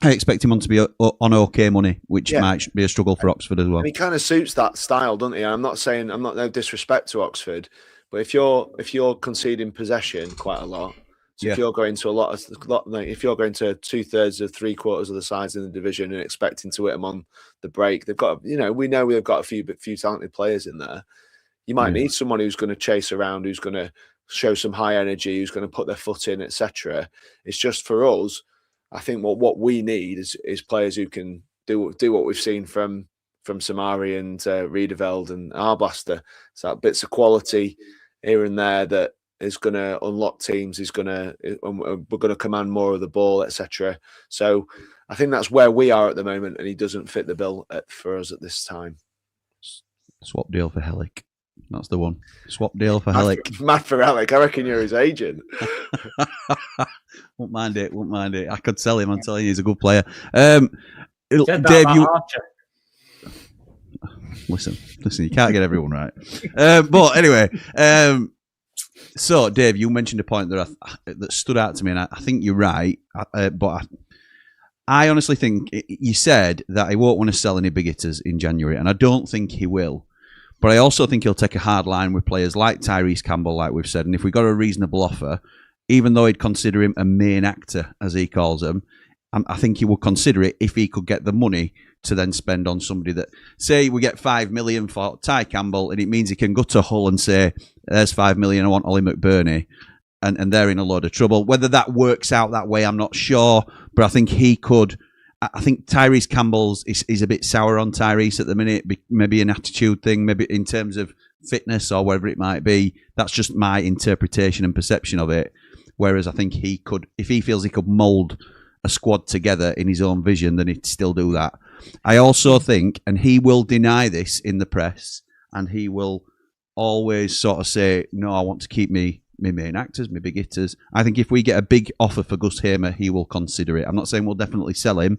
I expect him to be on okay money, which might be a struggle for Oxford as well. And he kind of suits that style, doesn't he? I'm not no disrespect to Oxford, but if you're conceding possession quite a lot, so if you're going to if you're going to 2/3 of 3/4 of the sides in the division and expecting to hit them on the break, they've got, we know we've got a few talented players in there. You might need someone who's going to chase around, who's going to show some high energy, who's going to put their foot in, etc. It's just for us. I think what we need is players who can do what we've seen from Samari and Riedeveld and Arblaster. So bits of quality here and there that is going to unlock teams, we're going to command more of the ball, etc. So I think that's where we are at the moment, and he doesn't fit the bill for us at this time. Swap deal for Helic. That's the one. Swap deal for Helic. Mad for Helic. I reckon you're his agent. Won't mind it. I could sell him. I'm telling you, he's a good player. Said that Dave, about Archer. listen. You can't get everyone right. But anyway, so Dave, you mentioned a point that stood out to me, and I think you're right. But I honestly think you said that he won't want to sell any big hitters in January, and I don't think he will. But I also think he'll take a hard line with players like Tyrese Campbell, like we've said. And if we got a reasonable offer, even though he'd consider him a main actor, as he calls him, I think he would consider it if he could get the money to then spend on somebody that, say we get $5 million for Ty Campbell, and it means he can go to Hull and say, there's $5 million, I want Ollie McBurney, and they're in a load of trouble. Whether that works out that way, I'm not sure, but I think he could. I think Tyrese Campbell's is a bit sour on Tyrese at the minute, maybe an attitude thing, maybe in terms of fitness or whatever it might be. That's just my interpretation and perception of it. Whereas I think he could, if he feels he could mould a squad together in his own vision, then he'd still do that. I also think, and he will deny this in the press, and he will always sort of say, no, I want to keep me main actors, my big hitters. I think if we get a big offer for Gus Hamer, he will consider it. I'm not saying we'll definitely sell him,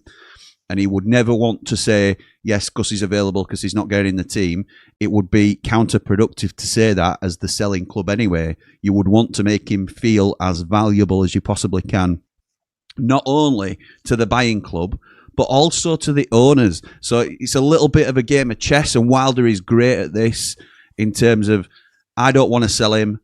and he would never want to say, yes, Gus is available because he's not getting in the team. It would be counterproductive to say that as the selling club anyway. You would want to make him feel as valuable as you possibly can, not only to the buying club, but also to the owners. So it's a little bit of a game of chess, and Wilder is great at this in terms of, I don't want to sell him,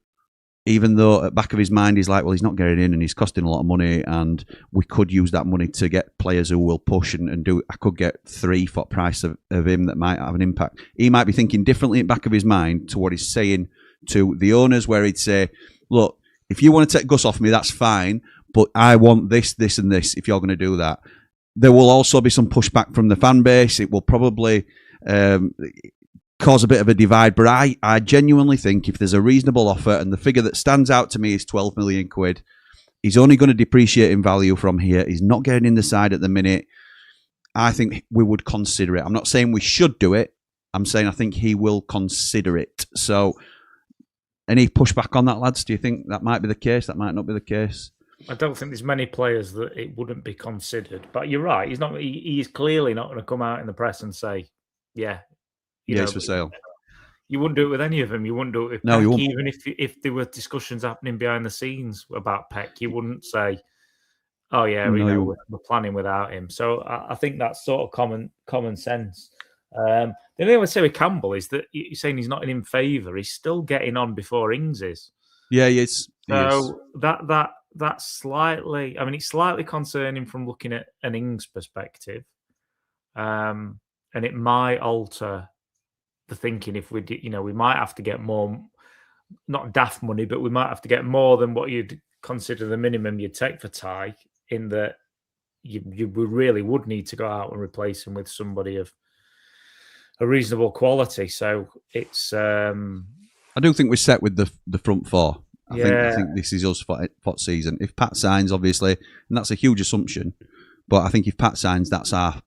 even though at the back of his mind he's like, well, he's not getting in and he's costing a lot of money, and we could use that money to get players who will push and do. I could get 3 for the price of him that might have an impact. He might be thinking differently at the back of his mind to what he's saying to the owners, where he'd say, look, if you want to take Gus off me, that's fine, but I want this, this and this if you're going to do that. There will also be some pushback from the fan base. It will probably cause a bit of a divide, but I genuinely think if there's a reasonable offer, and the figure that stands out to me is 12 million quid, he's only going to depreciate in value from here. He's not getting in the side at the minute. I think we would consider it. I'm not saying we should do it. I'm saying I think he will consider it. So any pushback on that, lads? Do you think that might be the case? That might not be the case? I don't think there's many players that it wouldn't be considered. But you're right. He's not. He's clearly not going to come out in the press and say, yeah, Yes, for sale. You wouldn't do it with any of them. You wouldn't do it with No, Peck. you won't. Even if there were discussions happening behind the scenes about Peck, you wouldn't say, oh, yeah, we're planning without him. So I think that's sort of common sense. The thing I would say with Campbell is that you're saying he's not in favour. He's still getting on before Ings is. Yeah, he is. So that's slightly, I mean, it's slightly concerning from looking at an Ings perspective. And it might alter the thinking if we did, we might have to get more, not daft money, but we might have to get more than what you'd consider the minimum you'd take for Ty, in that you really would need to go out and replace him with somebody of a reasonable quality. So it's I do think we're set with the front four. I Yeah. think this is us for season. If Pat signs, obviously, and that's a huge assumption, but I think if Pat signs, that's our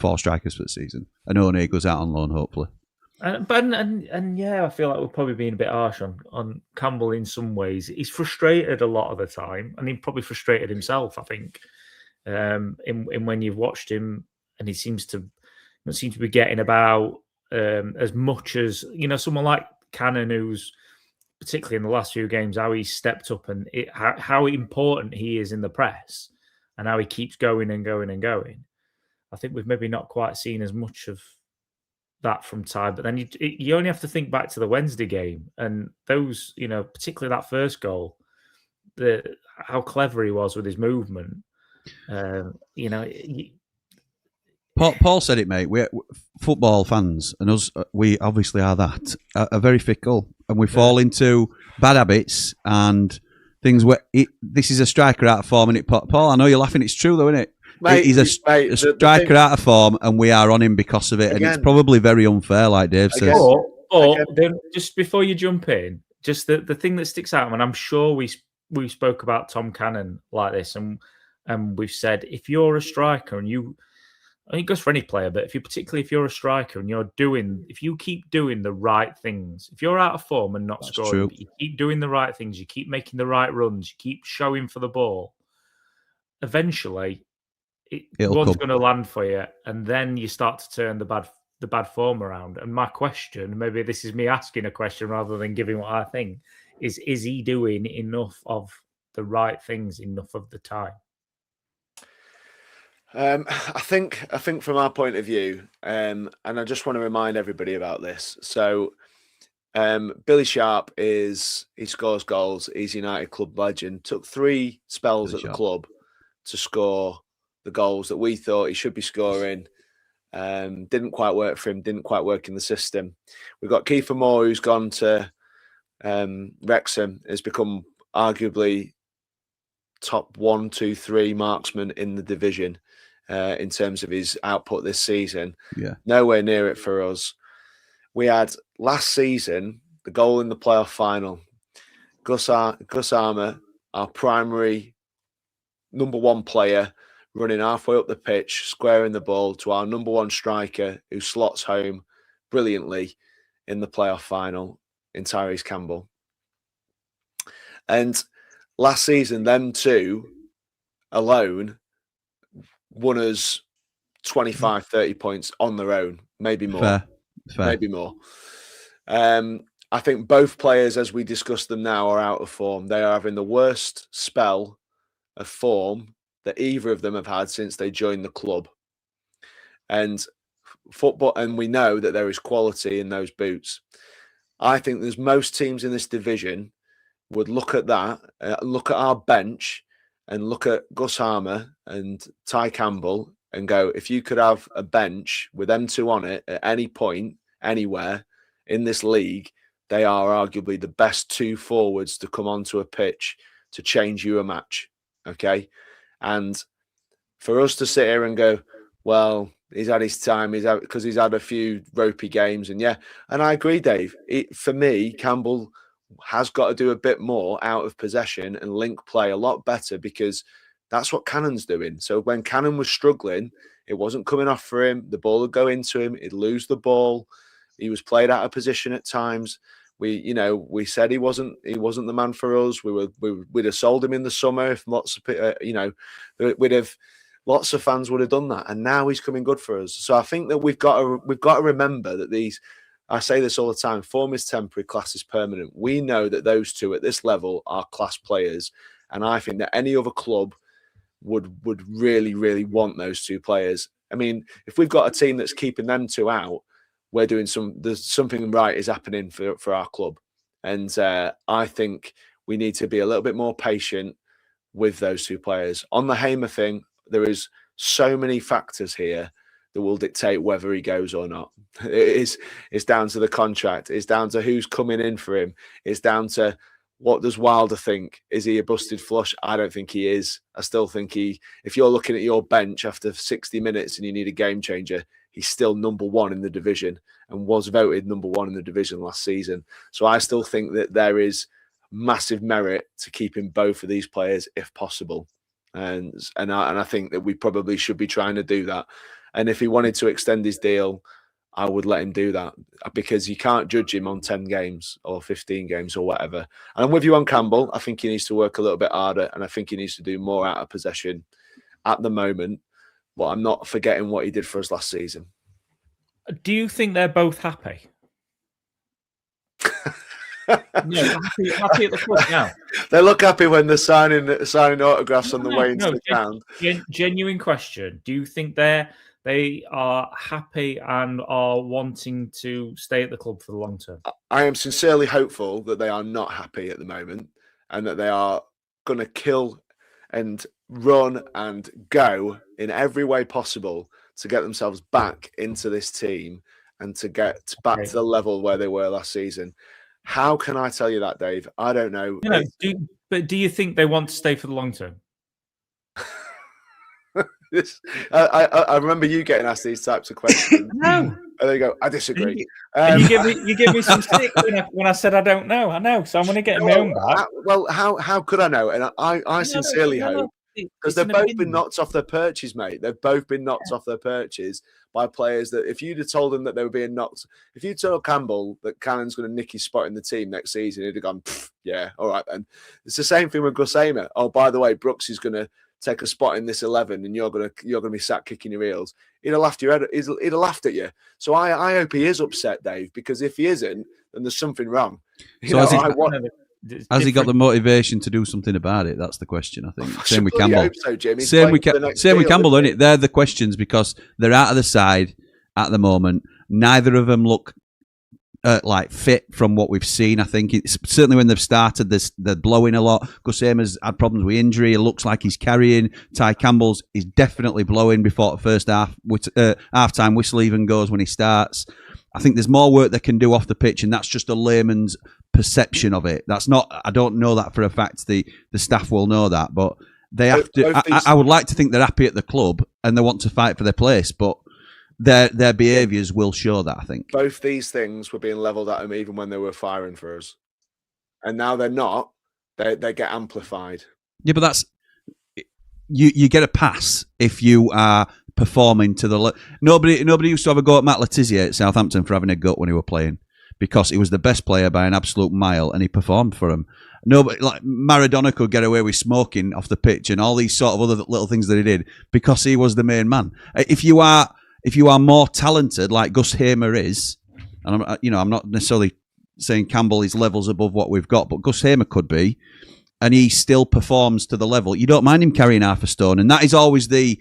four strikers for the season. And One goes out on loan, hopefully. And yeah, I feel like we're probably being a bit harsh on Campbell in some ways. He's frustrated a lot of the time, and he probably frustrated himself, I think, in when you've watched him, and he seems to be getting about as much as, someone like Cannon, who's particularly in the last few games, how he's stepped up and how important he is in the press and how he keeps going and going and going. I think we've maybe not quite seen as much of that from Ty, but then you only have to think back to the Wednesday game and those, particularly that first goal, how clever he was with his movement. Paul said it, mate. We're football fans, and us, we obviously are that, are very fickle, and we fall into bad habits and things where this is a striker out of form, and Paul, I know you're laughing, it's true though, isn't it? Mate, he's a striker out of form, and we are on him because of it, and it's probably very unfair, like Dave says. Then just before you jump in, just the thing that sticks out, and I'm sure we spoke about Tom Cannon like this, and we've said if you're a striker and I think it goes for any player, but particularly if you're a striker and if you keep doing the right things, if you're out of form and not scoring, but you keep doing the right things, you keep making the right runs, you keep showing for the ball, eventually It'll one's come. going to land for you, and then you start to turn the bad form around. And my question, maybe this is me asking a question rather than giving what I think, is he doing enough of the right things enough of the time? I think from our point of view, and I just want to remind everybody about this. So, Billy Sharp he scores goals. He's United club legend. Took 3 spells Billy at the Sharp. club to score the goals that we thought he should be scoring. Didn't quite work for him. Didn't quite work in the system. We've got Kiefer Moore, who's gone to Wrexham, has become arguably top 1, 2, 3 marksman in the division in terms of his output this season. Yeah. Nowhere near it for us. We had last season the goal in the playoff final. Gus Armour, our primary number 1 player, running halfway up the pitch, squaring the ball to our number 1 striker, who slots home brilliantly in the playoff final in Tyrese Campbell. And last season, them 2 alone won us 25, 30 points on their own, maybe more. Fair. Maybe more. I think both players, as we discuss them now, are out of form. They are having the worst spell of form that either of them have had since they joined the club. And we know that there is quality in those boots. I think there's most teams in this division would look at that, look at our bench, and look at Gus Armour and Ty Campbell and go, if you could have a bench with them 2 on it at any point, anywhere in this league, they are arguably the best 2 forwards to come onto a pitch to change you a match. Okay. And for us to sit here and go, well, he's had his time, because he's had a few ropey games. And I agree, Dave. For me, Campbell has got to do a bit more out of possession and link play a lot better, because that's what Cannon's doing. So when Cannon was struggling, it wasn't coming off for him. The ball would go into him. He'd lose the ball. He was played out of position at times. We said he wasn't the man for us. We'd have sold him in the summer if lots of lots of fans would have done that. And now he's coming good for us. So I think that we've got to remember that I say this all the time, form is temporary, class is permanent. We know that those 2 at this level are class players. And I think that any other club would really, really want those 2 players. I mean, if we've got a team that's keeping them 2 out, there's something right is happening for our club. And I think we need to be a little bit more patient with those 2 players. On the Hamer thing, there is so many factors here that will dictate whether he goes or not. It's down to the contract. It's down to who's coming in for him. It's down to what does Wilder think? Is he a busted flush? I don't think he is. I still think if you're looking at your bench after 60 minutes and you need a game changer, he's still number 1 in the division and was voted number 1 in the division last season. So I still think that there is massive merit to keeping both of these players if possible. And I think that we probably should be trying to do that. And if he wanted to extend his deal, I would let him do that, because you can't judge him on 10 games or 15 games or whatever. And I'm with you on Campbell. I think he needs to work a little bit harder, and I think he needs to do more out of possession at the moment. But I'm not forgetting what he did for us last season. Do you think they're both happy? Happy at the club now. They look happy when they're signing autographs on the way into the ground. Genuine question. Do you think they are happy and are wanting to stay at the club for the long term? I am sincerely hopeful that they are not happy at the moment, and that they are going to kill and run and go in every way possible to get themselves back into this team and to get back to the level where they were last season. How can I tell you that, Dave? I don't know. But do you think they want to stay for the long term? I remember you getting asked these types of questions. No. And they go, I disagree. You give me some stick when I said I don't know. I know, so I'm going to get my own back. Well, how could I know? And I sincerely hope because they've both been knocked off their perches, mate. They've both been knocked off their perches by players that if you'd have told them that they were being knocked, if you told Campbell that Cannon's going to nick his spot in the team next season, he'd have gone, yeah, all right then. It's the same thing with Gus Hamer. Oh, by the way, Brooks is going to take a spot in this 11 and you're going to be sat kicking your heels. He'd have laughed he'd have laughed at you. So I hope he is upset, Dave, because if he isn't, then there's something wrong. Has he got the motivation to do something about it? That's the question, I think. Same with Campbell. Campbell. So, Jim. Same with Campbell, isn't it? They're the questions because they're out of the side at the moment. Neither of them look like fit from what we've seen. I think it's certainly when they've started, they're blowing a lot. Gus Hamer's had problems with injury. It looks like he's carrying. Ty Campbell's is definitely blowing before the first half-time whistle even goes when he starts. I think there's more work they can do off the pitch, and that's just a layman's perception of it. That's not. I don't know that for a fact. The staff will know that, but they have to. I would like to think they're happy at the club and they want to fight for their place, but their behaviours will show that. I think both these things were being levelled at them even when they were firing for us, and now they're not. They get amplified. Yeah, but that's you get a pass if you are performing to the nobody used to have a go at Matt Letizia at Southampton for having a gut when he were playing because he was the best player by an absolute mile and he performed for him. Nobody like Maradona could get away with smoking off the pitch and all these sort of other little things that he did because he was the main man. If you are more talented like Gus Hamer is, and I'm not necessarily saying Campbell is levels above what we've got, but Gus Hamer could be, and he still performs to the level. You don't mind him carrying half a stone, and that is always the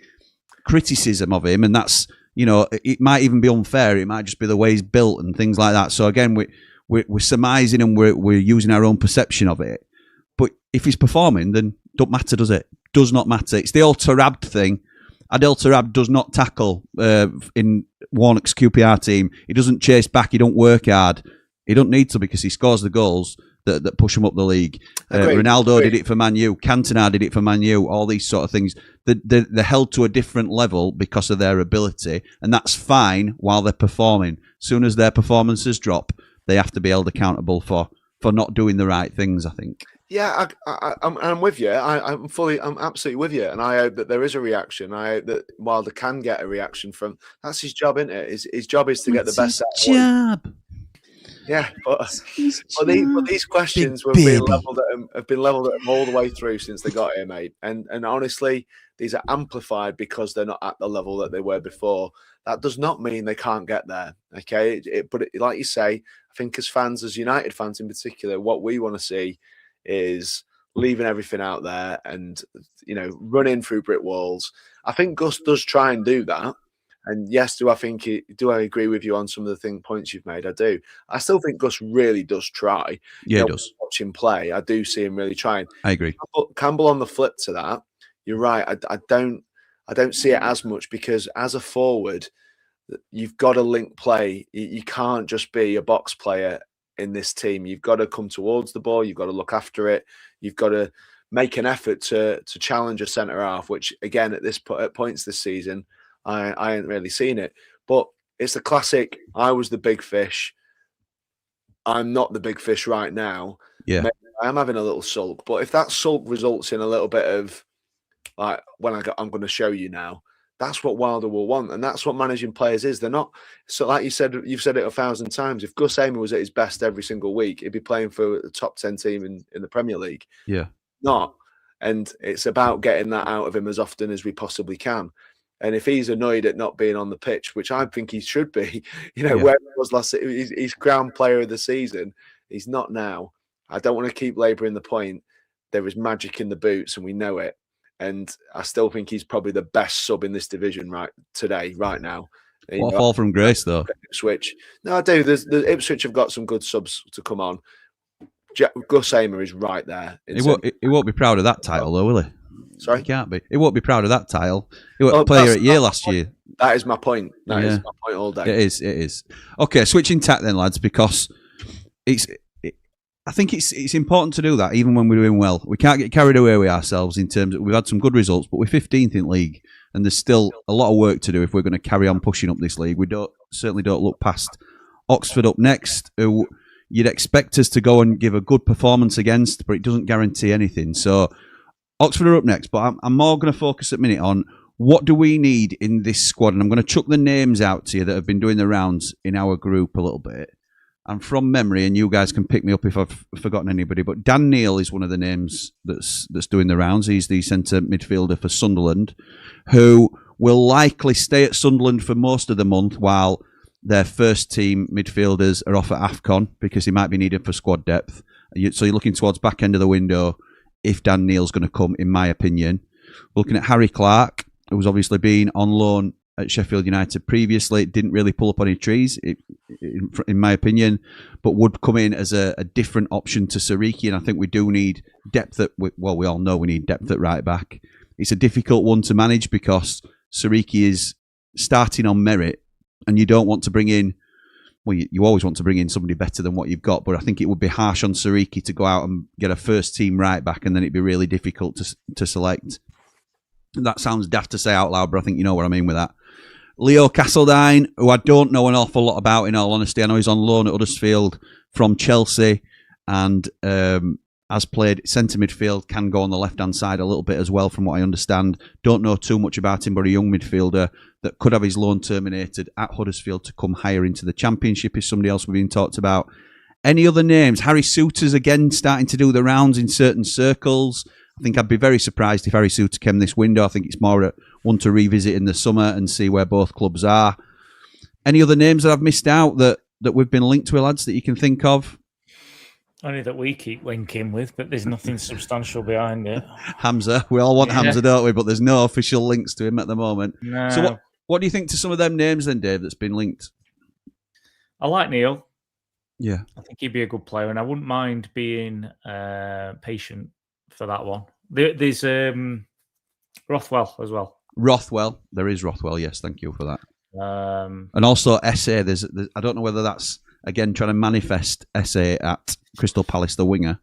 criticism of him, and that's, it might even be unfair. It might just be the way he's built and things like that. So again, we're surmising and we're using our own perception of it. But if he's performing, then don't matter, does it? Does not matter. It's the old Tarab thing. Adel Tarab does not tackle in Warnock's QPR team. He doesn't chase back. He don't work hard. He don't need to because he scores the goals that push him up the league. Ronaldo did it for Man U. Cantona did it for Man U. All these sort of things. They're held to a different level because of their ability, and that's fine while they're performing. As soon as their performances drop, they have to be held accountable for not doing the right things, I think. Yeah, I'm with you. I'm absolutely with you, and I hope that there is a reaction. I hope that Wilder can get a reaction from. That's his job, isn't it? His job is to get the best out of him. Yeah, but these questions have been levelled at him all the way through since they got here, mate. And honestly, these are amplified because they're not at the level that they were before. That does not mean they can't get there, okay? But like you say, I think as fans, as United fans in particular, what we want to see is leaving everything out there and, running through brick walls. I think Gus does try and do that. And yes, do I agree with you on some of the points you've made? I do. I still think Gus really does try. Yeah, he does. Watch him play. I do see him really trying. I agree. Campbell on the flip to that, you're right. I don't see it as much because as a forward, you've got to link play. You can't just be a box player in this team. You've got to come towards the ball. You've got to look after it. You've got to make an effort to challenge a centre half, which again at points this season, I ain't really seen it. But it's the classic, I was the big fish. I'm not the big fish right now. Yeah. Maybe I am having a little sulk. But if that sulk results in a little bit of, like, I'm going to show you now, that's what Wilder will want. And that's what managing players is. They're not, so like you said, you've said it 1,000 times. If Gus Hamer was at his best every single week, he'd be playing for a top 10 team in the Premier League. Yeah. Not. And it's about getting that out of him as often as we possibly can. And if he's annoyed at not being on the pitch, which I think he should be, where he was last, he's crown player of the season. He's not now. I don't want to keep labouring the point. There is magic in the boots, and we know it. And I still think he's probably the best sub in this division right now. What a fall from grace, though. Ipswich. No, I do. The Ipswich have got some good subs to come on. Gus Hamer is right there. He won't be proud of that title, though, will he? Sorry? He can't be. He won't be proud of that title. He was player at year last year. That is my point. That is my point all day. It is. Okay, switching tack then, lads, because I think it's important to do that even when we're doing well. We can't get carried away with ourselves in terms of we've had some good results, but we're 15th in league, and there's still a lot of work to do if we're going to carry on pushing up this league. We certainly don't look past Oxford up next, who you'd expect us to go and give a good performance against, but it doesn't guarantee anything. So Oxford are up next, but I'm more going to focus at minute on what do we need in this squad, and I'm going to chuck the names out to you that have been doing the rounds in our group a little bit. And from memory, and you guys can pick me up if I've forgotten anybody, but Dan Neil is one of the names that's doing the rounds. He's the centre midfielder for Sunderland, who will likely stay at Sunderland for most of the month while their first team midfielders are off at AFCON because he might be needed for squad depth. So you're looking towards back end of the window if Dan Neil's going to come, in my opinion. We're looking at Harry Clark, who's obviously been on loan at Sheffield United previously. It didn't really pull up any trees, in my opinion, but would come in as a different option to Sariki. And I think we do need depth at, well, we all know we need depth at right back. It's a difficult one to manage because Sariki is starting on merit and you don't want to bring in, well, you always want to bring in somebody better than what you've got, but I think it would be harsh on Sariki to go out and get a first team right back and then it'd be really difficult to select. That sounds daft to say out loud, but I think you know what I mean with that. Leo Castledine, who I don't know an awful lot about, in all honesty. I know he's on loan at Huddersfield from Chelsea and has played centre midfield, can go on the left-hand side a little bit as well, from what I understand. Don't know too much about him, but a young midfielder that could have his loan terminated at Huddersfield to come higher into the Championship is somebody else we've been talked about. Any other names? Harry Souttar's again starting to do the rounds in certain circles. I think I'd be very surprised if Harry Souttar came this window. I think it's more one to revisit in the summer and see where both clubs are. Any other names that I've missed out that we've been linked to, lads, that you can think of? Only that we keep linking with, but there's nothing substantial behind it. Hamza. We all want Hamza, don't we? But there's no official links to him at the moment. No. So what do you think to some of them names then, Dave, that's been linked? I like Neil. Yeah. I think he'd be a good player, and I wouldn't mind being patient for that one. There's Rothwell as well. Rothwell. There is Rothwell, yes. Thank you for that. And also SA. There's I don't know whether that's, again, trying to manifest SA at Crystal Palace, the winger.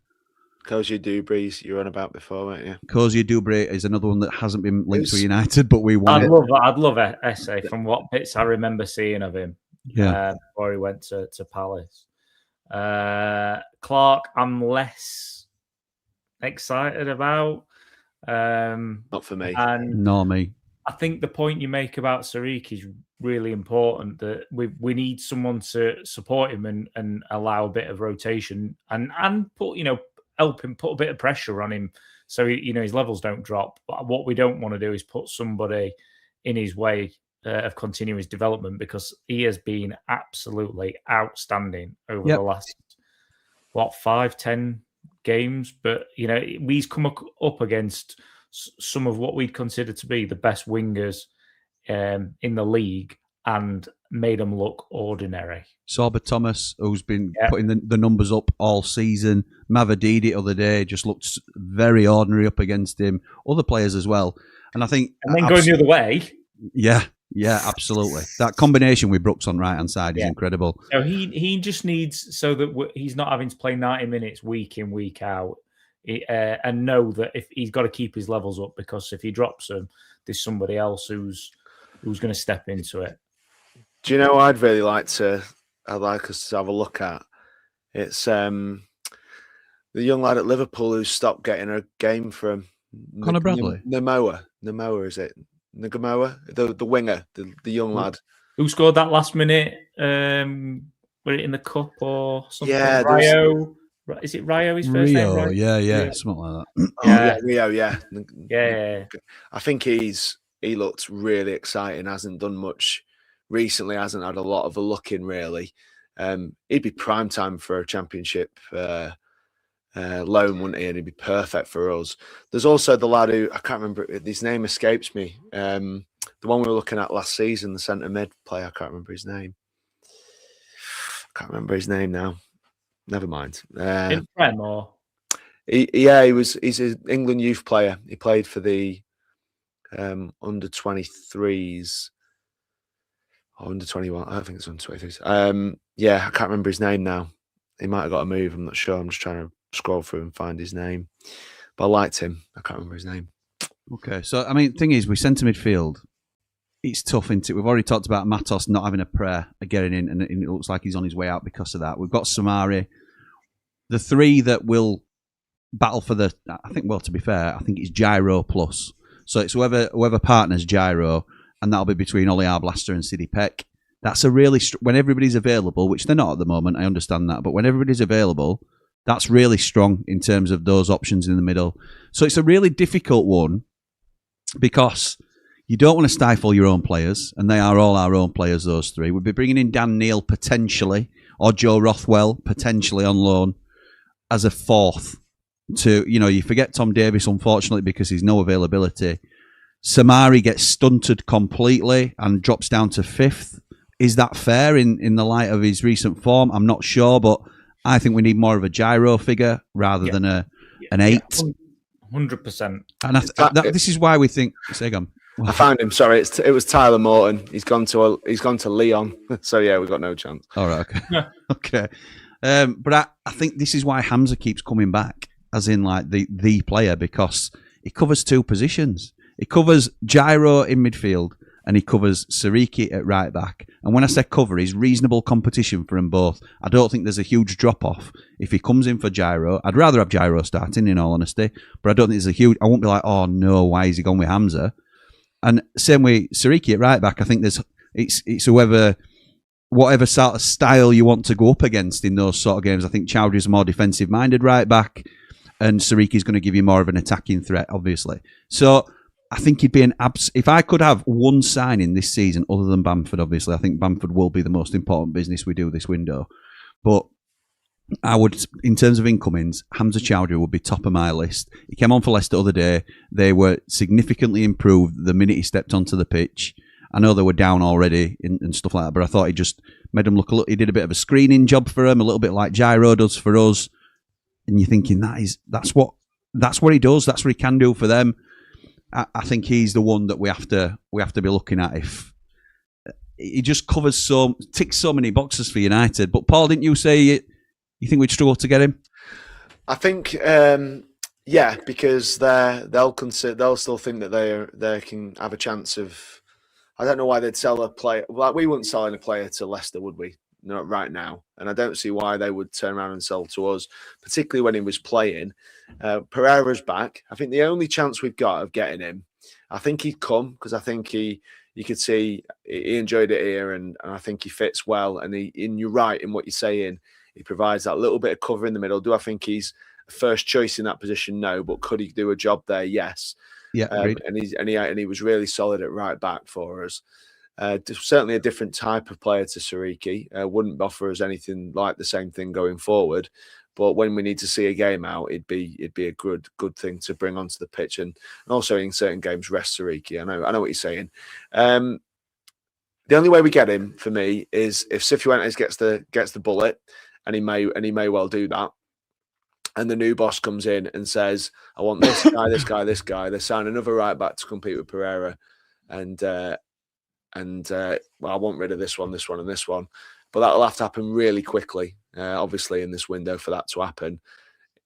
Cozy Dubre's you were on about before, weren't you? Cozy Dubre is another one that hasn't been linked to United, but we want I'd love SA from what bits I remember seeing of him. Yeah. Before he went to Palace. Clark, I'm less excited about. Not for me. And nor me. I think the point you make about Sariki is really important, that we need someone to support him and allow a bit of rotation and put, help him, put a bit of pressure on him so his levels don't drop. But what we don't want to do is put somebody in his way of continuous development, because he has been absolutely outstanding over the last 5-10 games. But he's come up against some of what we'd consider to be the best wingers in the league and made them look ordinary. Sorba Thomas, who's been putting the numbers up all season. Mavadidi the other day just looked very ordinary up against him. Other players as well. And I think... And then going the other way... Yeah, absolutely. That combination with Brooks on right-hand side is incredible. So he just needs, so that he's not having to play 90 minutes week in, week out, and know that if he's got to keep his levels up, because if he drops them, there's somebody else who's going to step into it. Do you know what I'd like us to have a look at? It's the young lad at Liverpool who stopped getting a game from Conor Bradley. Namoa, is it? Nagamoa, the winger, the young lad who scored that last minute. Were it in the cup or something? Yeah, Rio. Is it Rio? His first name, right? Yeah, something like that. Rio, yeah. I think he looked really exciting. Hasn't done much recently. Hasn't had a lot of a look in really. He'd be prime time for a Championship loan, wouldn't he? And he'd be perfect for us. There's also the lad who I can't remember, his name escapes me. The one we were looking at last season, the centre mid player. I can't remember his name. Now. Never mind. In Prem or? He's an England youth player. He played for the under 23s. Or under 21. I don't think it's under 23s. I can't remember his name now. He might have got a move. I'm not sure. I'm just trying to scroll through and find his name. But I liked him. I can't remember his name. Okay. So, thing is, we centre midfield. It's tough, isn't it? We've already talked about Matos not having a prayer of getting in, and it looks like he's on his way out because of that. We've got Samari. The three that will battle for the. I think. Well, to be fair, I think it's Gyro Plus. So it's whoever partners Gyro, and that'll be between Ollie Arblaster and Siddy Peck. That's a really when everybody's available, which they're not at the moment. I understand that, but when everybody's available, that's really strong in terms of those options in the middle. So it's a really difficult one because you don't want to stifle your own players, and they are all our own players. Those three. We'll be bringing in Dan Neil potentially, or Joe Rothwell potentially on loan as a fourth. You forget Tom Davis, unfortunately, because he's no availability. Samari gets stunted completely and drops down to fifth. Is that fair in the light of his recent form? I'm not sure, but I think we need more of a Gyro figure rather than an 8. 100%. And this is why we think. Say I found him. Sorry, it was Tyler Morton. He's gone to Leon. So yeah, we've got no chance. All right. Okay. Okay. But I think this is why Hamza keeps coming back, as in like the player, because he covers 2 positions. He covers Gyro in midfield, and he covers Siriki at right back. And when I say cover, he's reasonable competition for them both. I don't think there's a huge drop-off if he comes in for Gyro. I'd rather have Gyro starting, in all honesty, but I don't think there's a huge... I won't be like, oh no, why is he gone with Hamza? And same way, Siriki at right back, I think it's whatever sort of style you want to go up against in those sort of games. I think Chowdhury's a more defensive-minded right back, and Siriki's going to give you more of an attacking threat, obviously. So I think he'd be if I could have one signing this season other than Bamford, obviously, I think Bamford will be the most important business we do this window. But I would, in terms of incomings, Hamza Chowdhury would be top of my list. He came on for Leicester the other day. They were significantly improved the minute he stepped onto the pitch. I know they were down already and stuff like that, but I thought he just made them look a little. He did a bit of a screening job for him, a little bit like Gyro does for us. And you're thinking that's what he does. That's what he can do for them. I think he's the one that we have to be looking at. If he just ticks so many boxes for United. But Paul, didn't you say you think we'd struggle to get him? I think yeah, because they'll still think that they can have a chance of. I don't know why they'd sell a player. Like, we wouldn't sell any player to Leicester, would we? Not right now. And I don't see why they would turn around and sell to us, particularly when he was playing. Pereira's back. I think the only chance we've got of getting him, I think he'd come, because I think you could see he enjoyed it here, and I think he fits well. And you're right in what you're saying. He provides that little bit of cover in the middle. Do I think he's first choice in that position? No, but could he do a job there? Yes. Yeah, and he was really solid at right back for us. Certainly a different type of player to Siriki. Wouldn't offer us anything like the same thing going forward. But when we need to see a game out, it'd be a good thing to bring onto the pitch, and also in certain games rest Siriki. I know what you're saying. The only way we get him, for me, is if Cifuentes gets the bullet, and he may well do that. And the new boss comes in and says, I want this guy, this guy, this guy. They sign another right back to compete with Pereira. And well, I want rid of this one, and this one. But that'll have to happen really quickly, obviously, in this window for that to happen.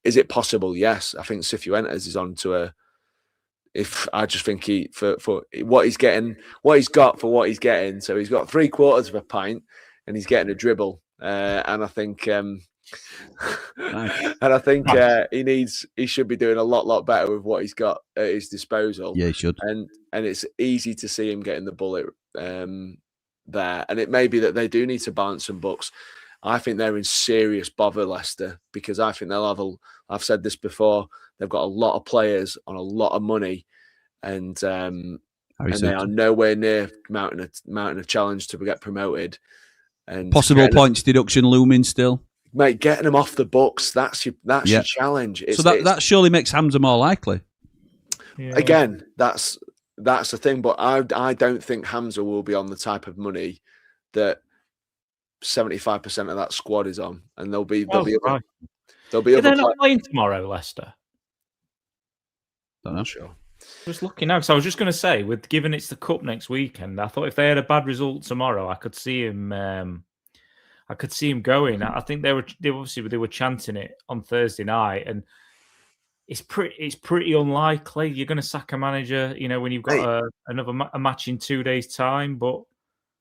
Is it possible? Yes. I think Cifuentes is on to I just think for what he's getting, what he's got for what he's getting. So he's got 3/4 of a pint and he's getting a dribble. And I think... and I think he should be doing a lot better with what he's got at his disposal. Yeah, he should. And it's easy to see him getting the bullet there. And it may be that they do need to balance some books. I think they're in serious bother, Leicester, because I think they'll have I've said this before, they've got a lot of players on a lot of money, and they are nowhere near mounting a challenge to get promoted. And possible points deduction looming still. Mate, getting them off the books, that's your challenge. So that surely makes Hamza more likely. Yeah. Again, that's the thing, but I don't think Hamza will be on the type of money that 75% of that squad is on, and there'll be right. They're not playing tomorrow, Leicester. Don't know. Sure. Just looking now, because I was just going to say, given it's the cup next weekend, I thought if they had a bad result tomorrow, I could see him. I could see him going. I think they were chanting it on Thursday night, and it's pretty unlikely you're going to sack a manager. You know, when you've got another match in 2 days' time. But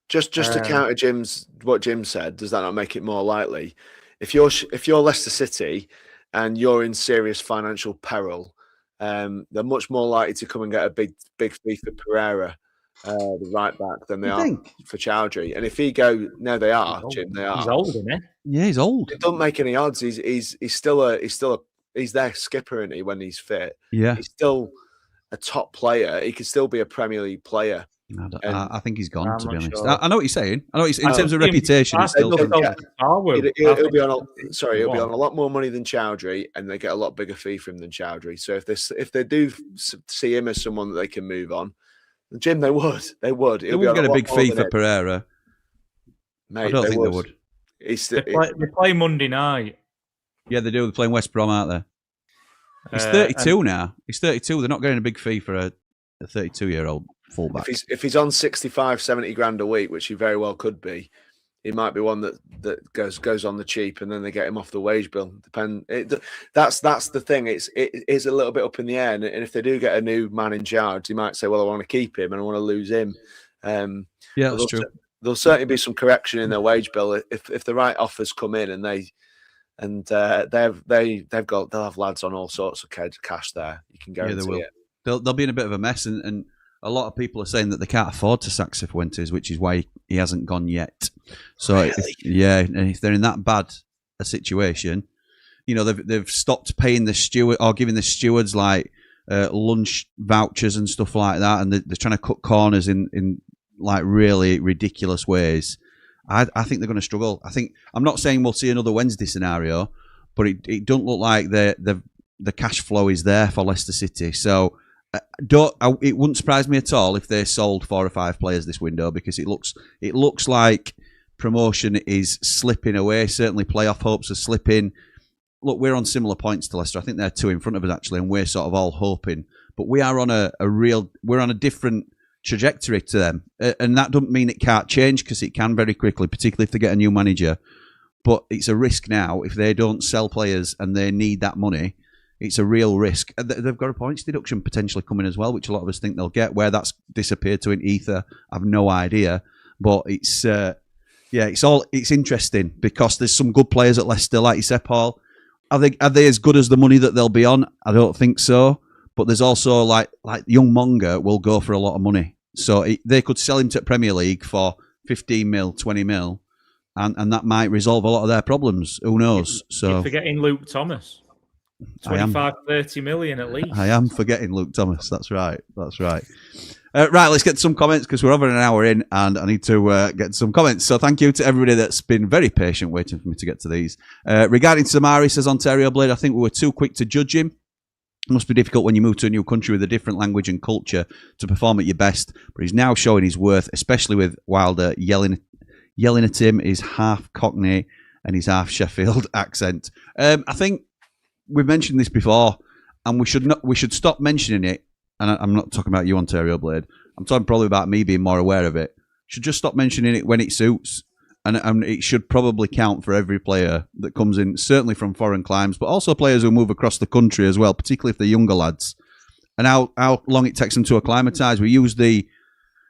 just to counter what Jim said, does that not make it more likely? If you're Leicester City and you're in serious financial peril, they're much more likely to come and get a big fee for Pereira, the right back, than they are for Chowdhury. And if he go, no, they are, Jim. They are. He's old, isn't he? Yeah, he's old. It doesn't make any odds. He's their skipper, isn't he, when he's fit? Yeah, he's still a top player. He could still be a Premier League player. I think he's gone, to be honest. Sure. I know what you're saying. I know in terms of reputation, it's still. He'll be on a lot more money than Chowdhury, and they get a lot bigger fee from him than Chowdhury. So if they do see him as someone that they can move on, Jim, they would. They would get a big fee for Pereira. Mate, I don't think they would. They play Monday night. Yeah, they do. They're playing West Brom, aren't they? He's 32 now. He's 32. They're not getting a big fee for a 32-year-old fullback. If he's on 65, 70 grand a week, which he very well could be, he might be one that goes on the cheap, and then they get him off the wage bill. That's the thing. It is a little bit up in the air, and if they do get a new man in charge, he might say, "Well, I want to keep him and I want to lose him." Yeah, that's true. There'll certainly be some correction in their wage bill if the right offers come in, and they'll have lads on all sorts of cash there. You can guarantee it. They'll be in a bit of a mess, and a lot of people are saying that they can't afford to sack Cifuentes, which is why he hasn't gone yet. So if they're in that bad a situation, they've stopped paying the steward or giving the stewards like lunch vouchers and stuff like that, and they're trying to cut corners in like really ridiculous ways. I think they're going to struggle. I'm not saying we'll see another Wednesday scenario, but it don't look like the cash flow is there for Leicester City. So it wouldn't surprise me at all if they sold 4 or 5 players this window, because it looks like promotion is slipping away. Certainly playoff hopes are slipping. Look, we're on similar points to Leicester. I think they're 2 in front of us actually, and we're sort of all hoping. But we are on we're on a different trajectory to them, and that doesn't mean it can't change, because it can very quickly, particularly if they get a new manager. But it's a risk now if they don't sell players and they need that money. It's a real risk. They've got a points deduction potentially coming as well, which a lot of us think they'll get. Where that's disappeared to in ether, I've no idea. But it's interesting because there's some good players at Leicester, like you said, Paul. Are they as good as the money that they'll be on? I don't think so. But there's also like young Monga will go for a lot of money, so they could sell him to Premier League for 15 mil, 20 mil, and that might resolve a lot of their problems. Who knows? So you're forgetting Luke Thomas. 30 million at least. I am forgetting Luke Thomas. That's right. Right, let's get some comments because we're over an hour in and I need to get some comments. So thank you to everybody that's been very patient waiting for me to get to these. Regarding Samari, says Ontario Blade, I think we were too quick to judge him. It must be difficult when you move to a new country with a different language and culture to perform at your best, but he's now showing his worth, especially with Wilder yelling at him, his half Cockney and his half Sheffield accent. I think we've mentioned this before, and we should stop mentioning it. And I'm not talking about you, Ontario Blade. I'm talking probably about me being more aware of it. Should just stop mentioning it when it suits, and it should probably count for every player that comes in, certainly from foreign climes, but also players who move across the country as well, particularly if they're younger lads, and how long it takes them to acclimatise. We use the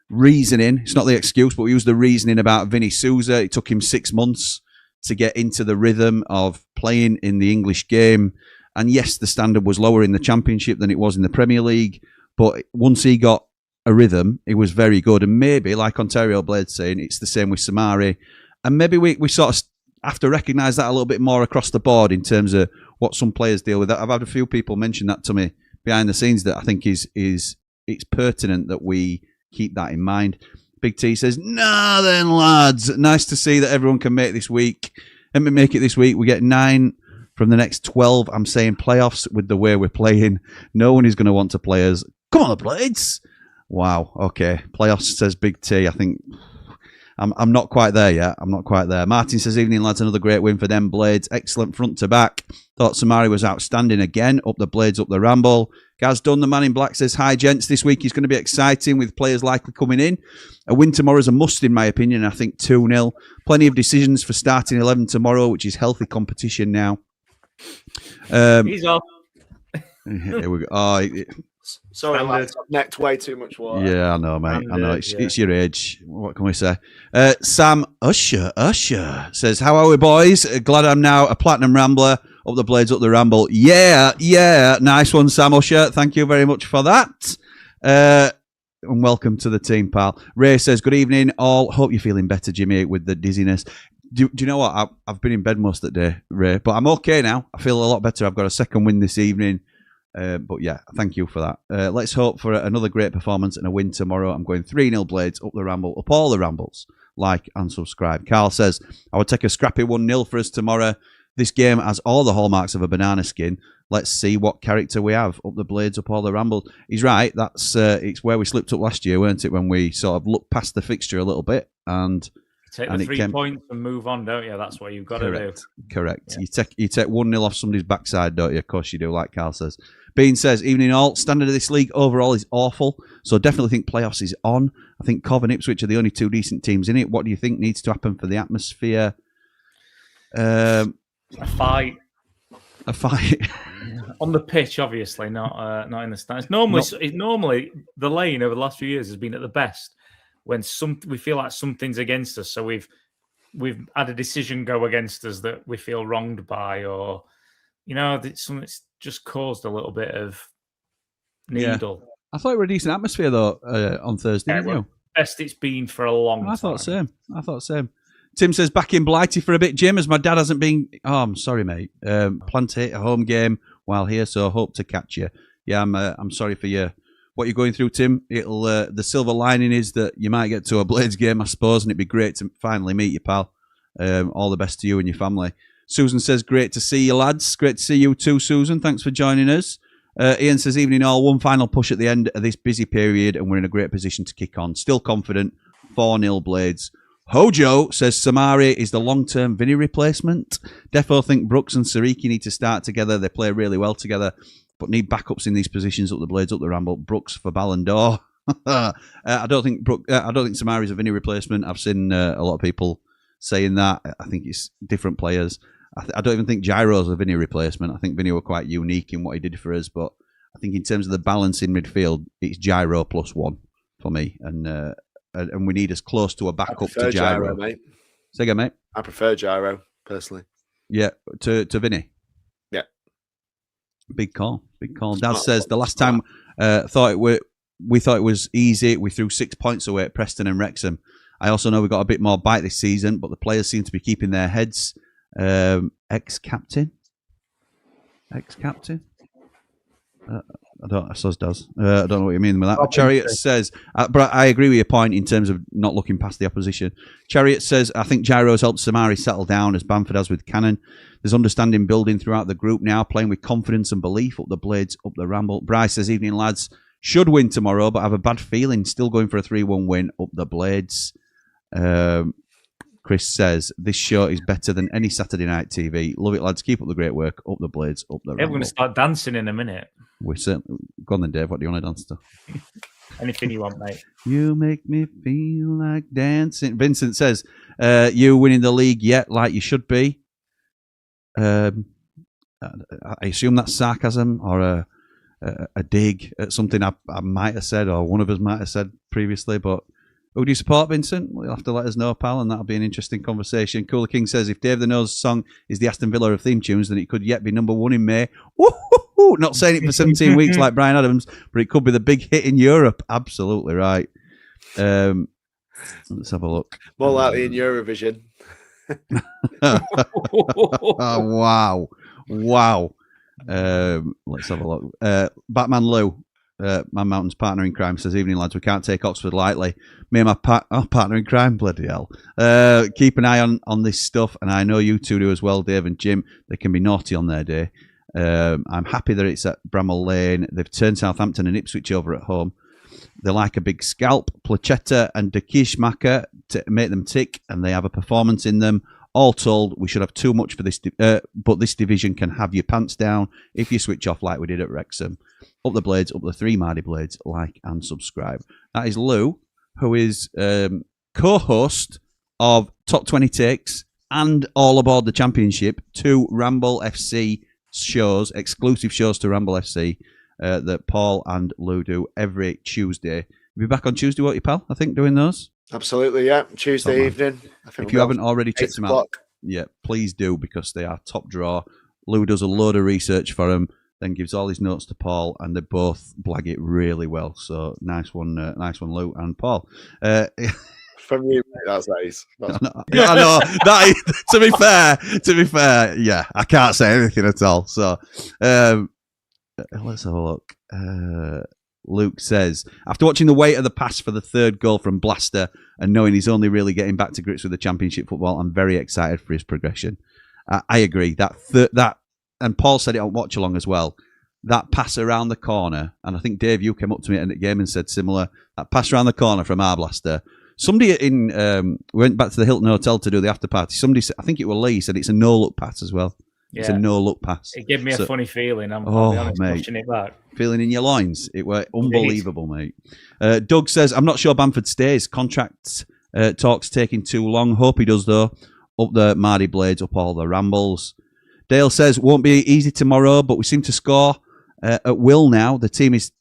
reasoning, it's not the excuse, but we use the reasoning about Vinny Souza. It took him 6 months to get into the rhythm of playing in the English game. And yes, the standard was lower in the Championship than it was in the Premier League, but once he got a rhythm, it was very good. And maybe, like Ontario Blade saying, it's the same with Samari. And maybe we sort of have to recognise that a little bit more across the board in terms of what some players deal with. I've had a few people mention that to me behind the scenes that I think is it's pertinent that we keep that in mind. Big T says, "Nah then, lads. Nice to see that everyone can make this week. Let me make it this week. We get 9 from the next 12. I'm saying playoffs with the way we're playing. No one is going to want to play us. Come on, the Blades." Wow. Okay. Playoffs, says Big T. I think I'm not quite there yet. I'm not quite there. Martin says, "Evening, lads. Another great win for them Blades. Excellent front to back. Thought Samari was outstanding again. Up the Blades, up the Ramble." Gaz Dunn, the man in black, says, "Hi, gents. This week is going to be exciting with players likely coming in. A win tomorrow is a must, in my opinion. I think 2-0. Plenty of decisions for starting 11 tomorrow, which is healthy competition now." He's off. Here we go. Oh, sorry, lads, I've necked way too much water. Yeah, I know, mate. I know. It's your age. What can we say? Sam Usher says, "How are we, boys? Glad I'm now a Platinum Rambler. Up the Blades, up the Ramble. Yeah. Nice one, Sam Usher. Thank you very much for that. And welcome to the team, pal. Ray says, good evening, all. Hope you're feeling better, Jimmy, with the dizziness. Do you know what? I've been in bed most of the day, Ray, but I'm okay now. I feel a lot better. I've got a second win this evening. But yeah, thank you for that. Let's hope for another great performance and a win tomorrow. I'm going 3-0 Blades, up the Ramble, up all the Rambles. Like and subscribe. Carl says, I would take a scrappy 1-0 for us tomorrow. This game has all the hallmarks of a banana skin. Let's see what character we have. Up the Blades, up all the Rambles. He's right. That's it's where we slipped up last year, weren't it? When we sort of looked past the fixture a little bit and take the 3 points and move on, don't you? That's what you've got to do. Correct. Yeah. You take 1-0 off somebody's backside, don't you? Of course you do, like Carl says. Bean says, evening all. Standard of this league overall is awful, so definitely think playoffs is on. I think Cov and Ipswich are the only 2 decent teams in it. What do you think needs to happen for the atmosphere? A fight. A fight. On the pitch, obviously, not in the stands. Normally, the Lane over the last few years has been at the best when we feel like something's against us. So we've had a decision go against us that we feel wronged by, or something's just caused a little bit of needle. Yeah. I thought it were a decent atmosphere though on Thursday. Didn't you? Best it's been for a long time. I thought same. Tim says, back in Blighty for a bit, Jim, as my dad hasn't been... Oh, I'm sorry, mate. Plan to hit a home game while here, so hope to catch you. Yeah, I'm sorry for what you're going through, Tim. It'll the silver lining is that you might get to a Blades game, I suppose, and it'd be great to finally meet you, pal. All the best to you and your family. Susan says, great to see you, lads. Great to see you too, Susan. Thanks for joining us. Ian says, evening all. One final push at the end of this busy period, and we're in a great position to kick on. Still confident. 4-0 Blades. Hojo says Samari is the long-term Vinny replacement. Defo think Brooks and Sariki need to start together. They play really well together, but need backups in these positions. Up the Blades, up the Ramble. Brooks for Ballon d'Or. I don't think Samari's a Vinny replacement. I've seen a lot of people saying that. I think it's different players. I don't even think Gyro's a Vinny replacement. I think Vinny were quite unique in what he did for us, but I think in terms of the balance in midfield, it's Gyro +1 for me, and we need as close to a backup to Gyro, mate. Say again, mate. I prefer Gyro personally. Yeah, to Vinny. Yeah, big call. Dad says the last time we thought it was easy. We threw 6 points away at Preston and Wrexham. I also know we got a bit more bite this season, but the players seem to be keeping their heads. Ex-captain. I don't know what you mean with that. Chariot says, but I agree with your point in terms of not looking past the opposition. Chariot says, I think Gyro's helped Samari settle down as Bamford has with Cannon. There's understanding building throughout the group now, playing with confidence and belief. Up the Blades, up the Ramble. Bryce says, evening lads, should win tomorrow, but have a bad feeling. Still going for a 3-1 win. Up the Blades. Chris says, this show is better than any Saturday night TV. Love it, lads. Keep up the great work. Up the Blades, up the Ramble. We're going to start dancing in a minute. We're certainly... Go on then, Dave. What do you want to dance to? Anything you want, mate. You make me feel like dancing. Vincent says, you winning the league yet, like you should be. I assume that's sarcasm or a dig at something I might have said or one of us might have said previously, but who do you support, Vincent? You'll have to let us know, pal, and that'll be an interesting conversation. Cooler King says, if Dave the Nose song is the Aston Villa of theme tunes, then it could yet be #1 in May. Woo-hoo-hoo! Not saying it for 17 weeks like Brian Adams, but it could be the big hit in Europe. Absolutely right. Let's have a look. More likely in Eurovision. Oh, wow. Let's have a look. Batman Lou. My Mountain's partner in crime says, evening lads, we can't take Oxford lightly. Me and my partner in crime, bloody hell. Keep an eye on this stuff, and I know you two do as well, Dave and Jim. They can be naughty on their day. I'm happy that it's at Bramall Lane. They've turned Southampton and Ipswich over at home. They like a big scalp, Placetta and De Kishmacher to make them tick, and they have a performance in them. All told, we should have too much for this, but this division can have your pants down if you switch off like we did at Wrexham. Up the Blades, up the 3 Mardy Blades, like and subscribe. That is Lou, who is co-host of Top 20 Takes and All Aboard the Championship, 2 Ramble FC shows, exclusive shows to Ramble FC that Paul and Lou do every Tuesday. You'll be back on Tuesday, won't you, pal? I think, doing those? Absolutely, yeah. Tuesday evening. I think if you haven't already checked them out, yeah, please do, because they are top draw. Lou does a load of research for him, then gives all his notes to Paul, and they both blag it really well. So nice one, Lou and Paul. From you, mate, that's ace. I know. That is, to be fair, yeah, I can't say anything at all. So let's have a look. Luke says, after watching the weight of the pass for the third goal from Blaster and knowing he's only really getting back to grips with the Championship football, I'm very excited for his progression. I agree. That and Paul said it on Watch Along as well. That pass around the corner, and I think Dave, you came up to me at the game and said similar. That pass around the corner from our Blaster. Somebody we went back to the Hilton Hotel to do the after party. Somebody said, I think it was Lee, said it's a no-look pass as well. Yeah. It's a no-look pass. It gave me a funny feeling. I'll be honest, pushing it back. Feeling in your loins. It were unbelievable, mate. Doug says, I'm not sure Bamford stays. Contract talks taking too long. Hope he does, though. Up the Mardy Blades, up all the Rambles. Dale says, won't be easy tomorrow, but we seem to score at will now. The team is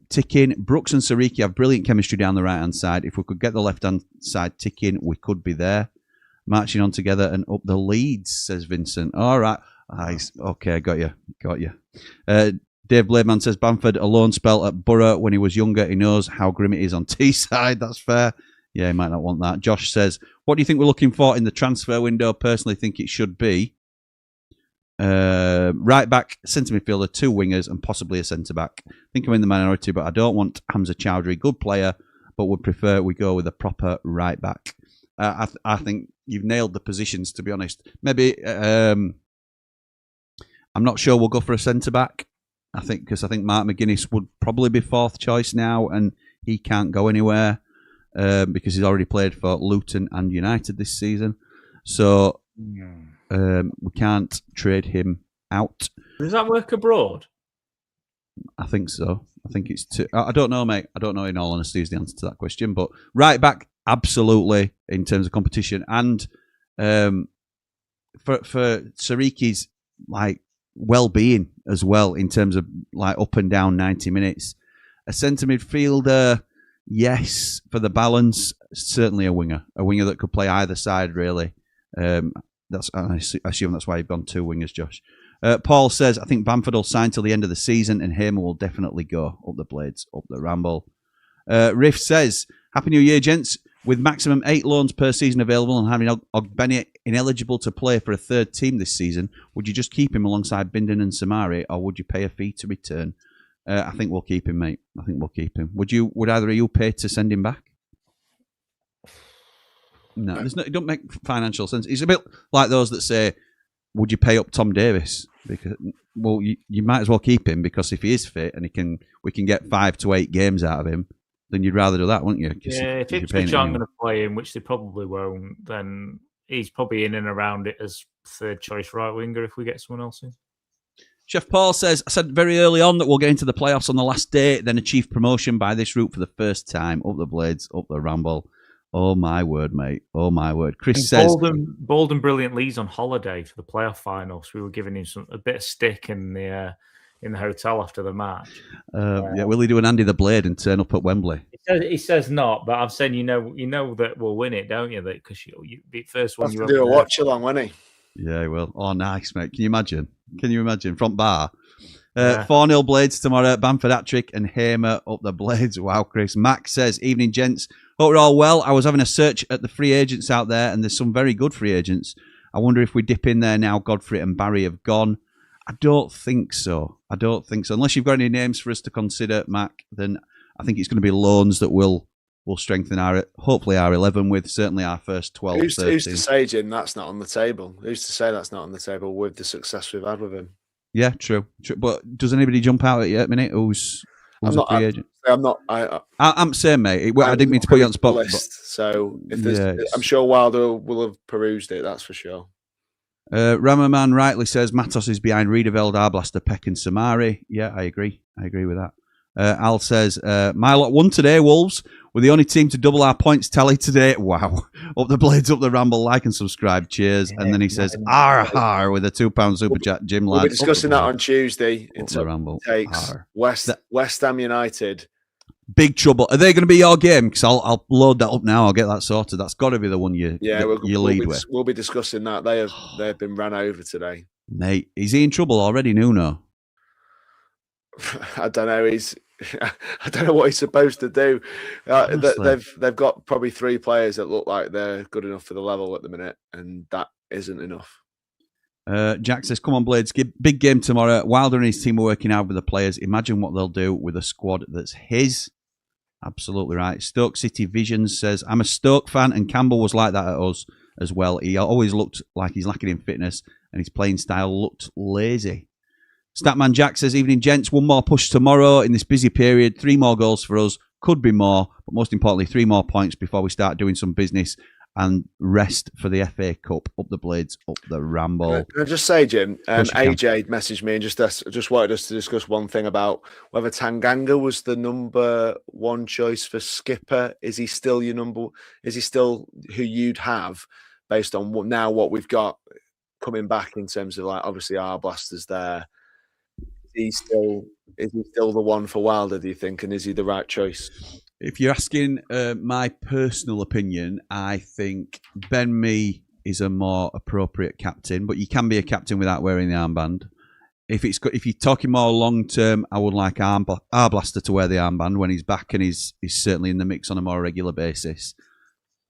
ticking. Brooks and Sariki have brilliant chemistry down the right-hand side. If we could get the left-hand side ticking, we could be there. Marching on together and up the leads, says Vincent. All right. Okay, got you. Dave Blademan says, Bamford, a loan spell at Borough when he was younger. He knows how grim it is on Teesside. That's fair. Yeah, he might not want that. Josh says, what do you think we're looking for in the transfer window? Personally think it should be right back, centre midfielder, 2 wingers, and possibly a centre back. I think I'm in the minority, but I don't want Hamza Chowdhury. Good player, but would prefer we go with a proper right back. I think you've nailed the positions, to be honest. Maybe I'm not sure we'll go for a centre back. I think Mark McGuinness would probably be 4th choice now, and he can't go anywhere because he's already played for Luton and United this season. So we can't trade him out. Does that work abroad? I think so. I think it's I don't know, mate. I don't know, in all honesty, is the answer to that question. But right back, absolutely, in terms of competition. And for Sariki's well-being as well, in terms of up and down 90 minutes. A centre midfielder, yes, for the balance, certainly a winger that could play either side, really. I assume that's why you've gone 2 wingers, Josh. Paul says, I think Bamford will sign till the end of the season and Hamer will definitely go. Up the Blades, up the Ramble. Riff says, Happy New Year, gents. With maximum 8 loans per season available and having Ogbeni ineligible to play for a 3rd team this season, would you just keep him alongside Bindon and Samari, or would you pay a fee to return? I think we'll keep him, mate. I think we'll keep him. Would either of you pay to send him back? No, it don't make financial sense. It's a bit like those that say, would you pay up Tom Davis? Because you might as well keep him, because if he is fit and we can get 5 to 8 games out of him, then you'd rather do that, wouldn't you? Yeah, if Ipswich aren't going to play him, which they probably won't, then he's probably in and around it as 3rd choice right winger if we get someone else in. Chef Paul says, I said very early on that we'll get into the playoffs on the last day, then achieve promotion by this route for the first time. Up the Blades, up the Ramble. Oh, my word, mate. Oh, my word. Chris says... Bold and Brilliant Lee's on holiday for the playoff finals. We were giving him a bit of stick in the hotel after the match. Yeah, will he do an Andy the Blade and turn up at Wembley? He says not, but I'm saying you know that we'll win it, don't you? That because you be first one. You do a watch along, won't he? Yeah, he will. Oh, nice, mate. Can you imagine? Front bar. 4-0 Blades tomorrow. Bamford hat-trick and Hamer up the Blades. Wow, Chris. Max says, evening, gents. Hope we're all well. I was having a search at the free agents out there, and there's some very good free agents. I wonder if we dip in there now Godfrey and Barry have gone. I don't think so. Unless you've got any names for us to consider, Mac, then I think it's going to be loans that will strengthen hopefully our 11 with certainly our first 12. Who's to say, Jim, that's not on the table? Who's to say that's not on the table with the success we've had with him? Yeah, true. But does anybody jump out at you at a minute? Who's a free agent? I'm saying, mate. I didn't mean to put you on the spot. So if there's, I'm sure Wilder will have perused it. That's for sure. Ramaman rightly says Matos is behind Riedeveld, Arblaster, Peck and Samari. Yeah, I agree with that. Al says, my lot won today, Wolves. We're the only team to double our points tally today. Wow. Up the Blades, up the Ramble, like and substab. Cheers. And then he says, "Arr" with a £2 super chat. Jim Ladd. We'll be discussing that on Tuesday. It's a Ramble. Takes West Ham United. Big trouble. Are they going to be your game? Because I'll load that up now. I'll get that sorted. That's got to be the one you lead with. We'll be discussing that. They've been ran over today. Mate, is he in trouble already, Nuno? I don't know. I don't know what he's supposed to do. Honestly. They've got probably 3 players that look like they're good enough for the level at the minute, and that isn't enough. Jack says, come on, Blades. Big game tomorrow. Wilder and his team are working out with the players. Imagine what they'll do with a squad that's his. Absolutely right. Stoke City Visions says, I'm a Stoke fan, and Campbell was like that at us as well. He always looked like he's lacking in fitness, and his playing style looked lazy. Statman Jack says, evening, gents. One more push tomorrow in this busy period. 3 more goals for us. Could be more, but most importantly, 3 more points before we start doing some business and rest for the FA Cup. Up the Blades, up the Ramble. Can I just say, Jim, course you can. AJ messaged me and just wanted us to discuss one thing about whether Tanganga was the number 1 choice for skipper. Is he still your number? Is he still who you'd have based on what we've got coming back in terms of, like, obviously our Blaster's there? Is he still the one for Wilder, do you think? And is he the right choice? If you're asking my personal opinion, I think Ben Mee is a more appropriate captain, but you can be a captain without wearing the armband. If you're talking more long term, I would like Arblaster to wear the armband when he's back and he's certainly in the mix on a more regular basis.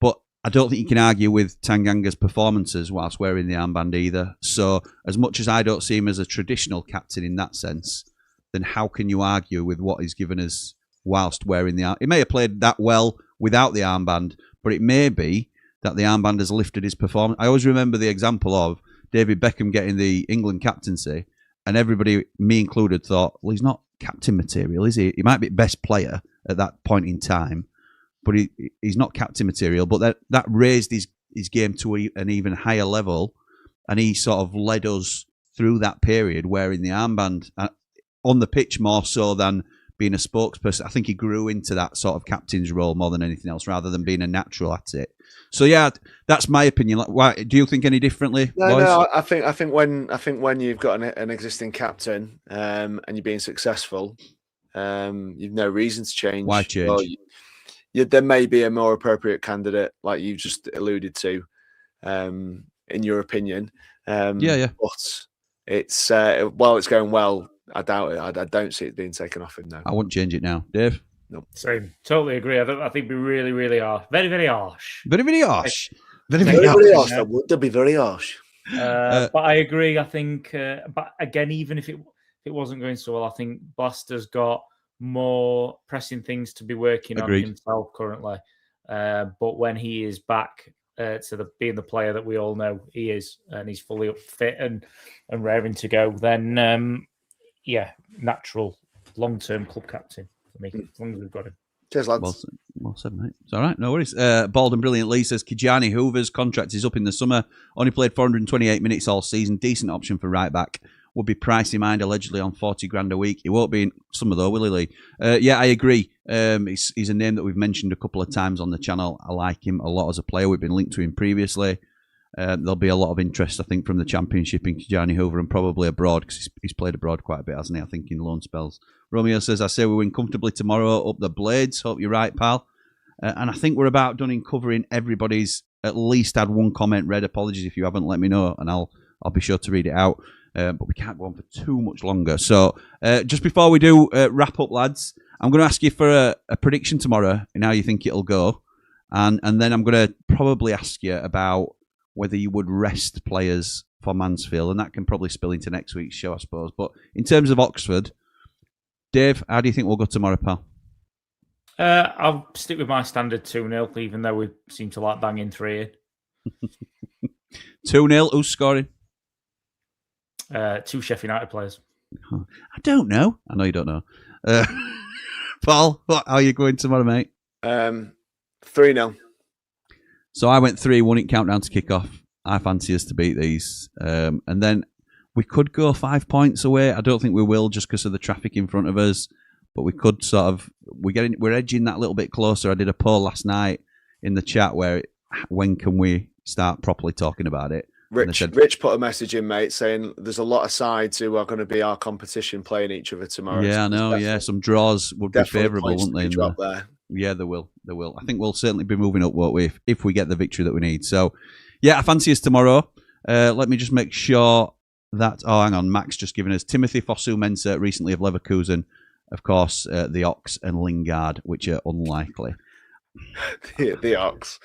But I don't think you can argue with Tanganga's performances whilst wearing the armband either. So as much as I don't see him as a traditional captain in that sense, then how can you argue with what he's given us whilst wearing the armband? He may have played that well without the armband, but it may be that the armband has lifted his performance. I always remember the example of David Beckham getting the England captaincy, and everybody, me included, thought, well, he's not captain material, is he? He might be best player at that point in time, but he's not captain material. But that raised his game to an even higher level, and he sort of led us through that period wearing the armband on the pitch more so than being a spokesperson. I think he grew into that sort of captain's role more than anything else, rather than being a natural at it. So yeah, that's my opinion. Why do you think any differently? No. I think when you've got an existing captain and you're being successful, you've no reason to change. Why change? Well, there may be a more appropriate candidate, like you just alluded to, in your opinion. Yeah. But it's while it's going well, I doubt it. I don't see it being taken off him now. I wouldn't change it now, Dave. No. Same. Totally agree. I think it'd be really, really harsh. Very, very harsh. Very, very harsh. Very harsh. That would be very harsh. But I agree. I think, but again, even if it wasn't going so well, I think Blaster's got more pressing things to be working on himself currently. But when he is back to being the player that we all know he is, and he's fully up fit and raring to go, then natural long-term club captain for me, as long as we've got him. Cheers, lads. Well said, mate. It's all right, no worries. Bald and Brilliant Lee says, Kijani Hoover's contract is up in the summer. Only played 428 minutes all season. Decent option for right back. Would be pricey mind, allegedly on 40 grand a week. He won't be in summer though, will he, Lee? Yeah, I agree. He's a name that we've mentioned a couple of times on the channel. I like him a lot as a player. We've been linked to him previously. There'll be a lot of interest, I think, from the Championship in Kijani Hoover and probably abroad, because he's played abroad quite a bit, hasn't he? I think in loan spells. Romeo says, I say we win comfortably tomorrow, up the Blades. Hope you're right, pal. And I think we're about done in covering everybody's at least had one comment read. Apologies if you haven't, let me know, and I'll be sure to read it out. But we can't go on for too much longer. So just before we do wrap up, lads, I'm going to ask you for a prediction tomorrow and how you think it'll go. And then I'm going to probably ask you about whether you would rest players for Mansfield. And that can probably spill into next week's show, I suppose. But in terms of Oxford, Dave, how do you think we'll go tomorrow, pal? I'll stick with my standard 2-0, even though we seem to like banging 3 in. 2-0, who's scoring? 2 Sheffield United players. I don't know. I know you don't know. Paul, how are you going tomorrow, mate? 3-0. So I went 3-1 in countdown to kick off. I fancy us to beat these. And then we could go 5 points away. I don't think we will just because of the traffic in front of us. But we could sort of, we're edging that little bit closer. I did a poll last night in the chat when can we start properly talking about it? Rich put a message in, mate, saying there's a lot of sides who are going to be our competition playing each other tomorrow. Yeah, I know. Yeah, some draws would be favourable, wouldn't they? There. Yeah, they will. They will. I think we'll certainly be moving up, won't we, if we get the victory that we need. So, yeah, I fancy us tomorrow. Let me just make sure that. Oh, hang on. Max just given us Timothy Fosu-Mensah recently of Leverkusen. Of course, the Ox and Lingard, which are unlikely. the Ox.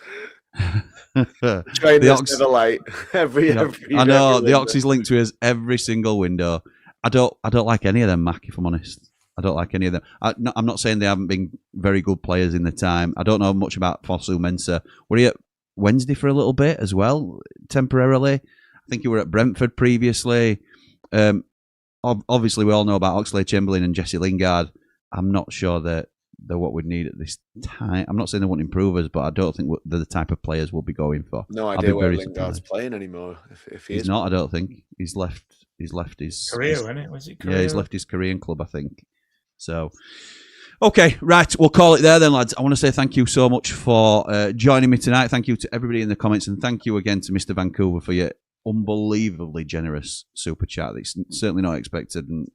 The Ox never late. every I know the Ox is linked to us every single window. I don't like any of them, Mac. If I'm honest, I don't like any of them. I'm not saying they haven't been very good players in the time. I don't know much about Fosu-Mensah. Were he at Wednesday for a little bit as well, temporarily? I think you were at Brentford previously. Obviously, we all know about Oxlade-Chamberlain and Jesse Lingard. I'm not sure that they're what we'd need at this time. I'm not saying they won't improve us, but I don't think they're the type of players we'll be going for. No idea where Lingard's playing anymore. If he's not, I don't think he's left. He's left his career, isn't it? Was it career? Yeah, he's left his Korean club, I think. So, okay, right, we'll call it there then, lads. I want to say thank you so much for joining me tonight. Thank you to everybody in the comments, and thank you again to Mr. Vancouver for your unbelievably generous super chat. It's certainly not expected and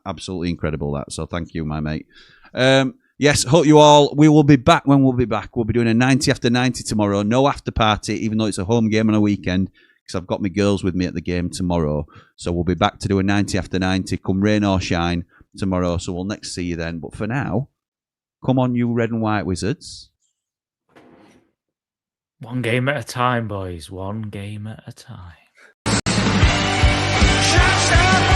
absolutely incredible, that. So thank you, my mate. Yes, hope you all. We will be back when we'll be back. We'll be doing a 90 after 90 tomorrow. No after party, even though it's a home game on a weekend, because I've got my girls with me at the game tomorrow. So we'll be back to do a 90 after 90, come rain or shine, tomorrow. So we'll next see you then. But for now, come on, you red and white wizards. One game at a time, boys. One game at a time. Shout, shout,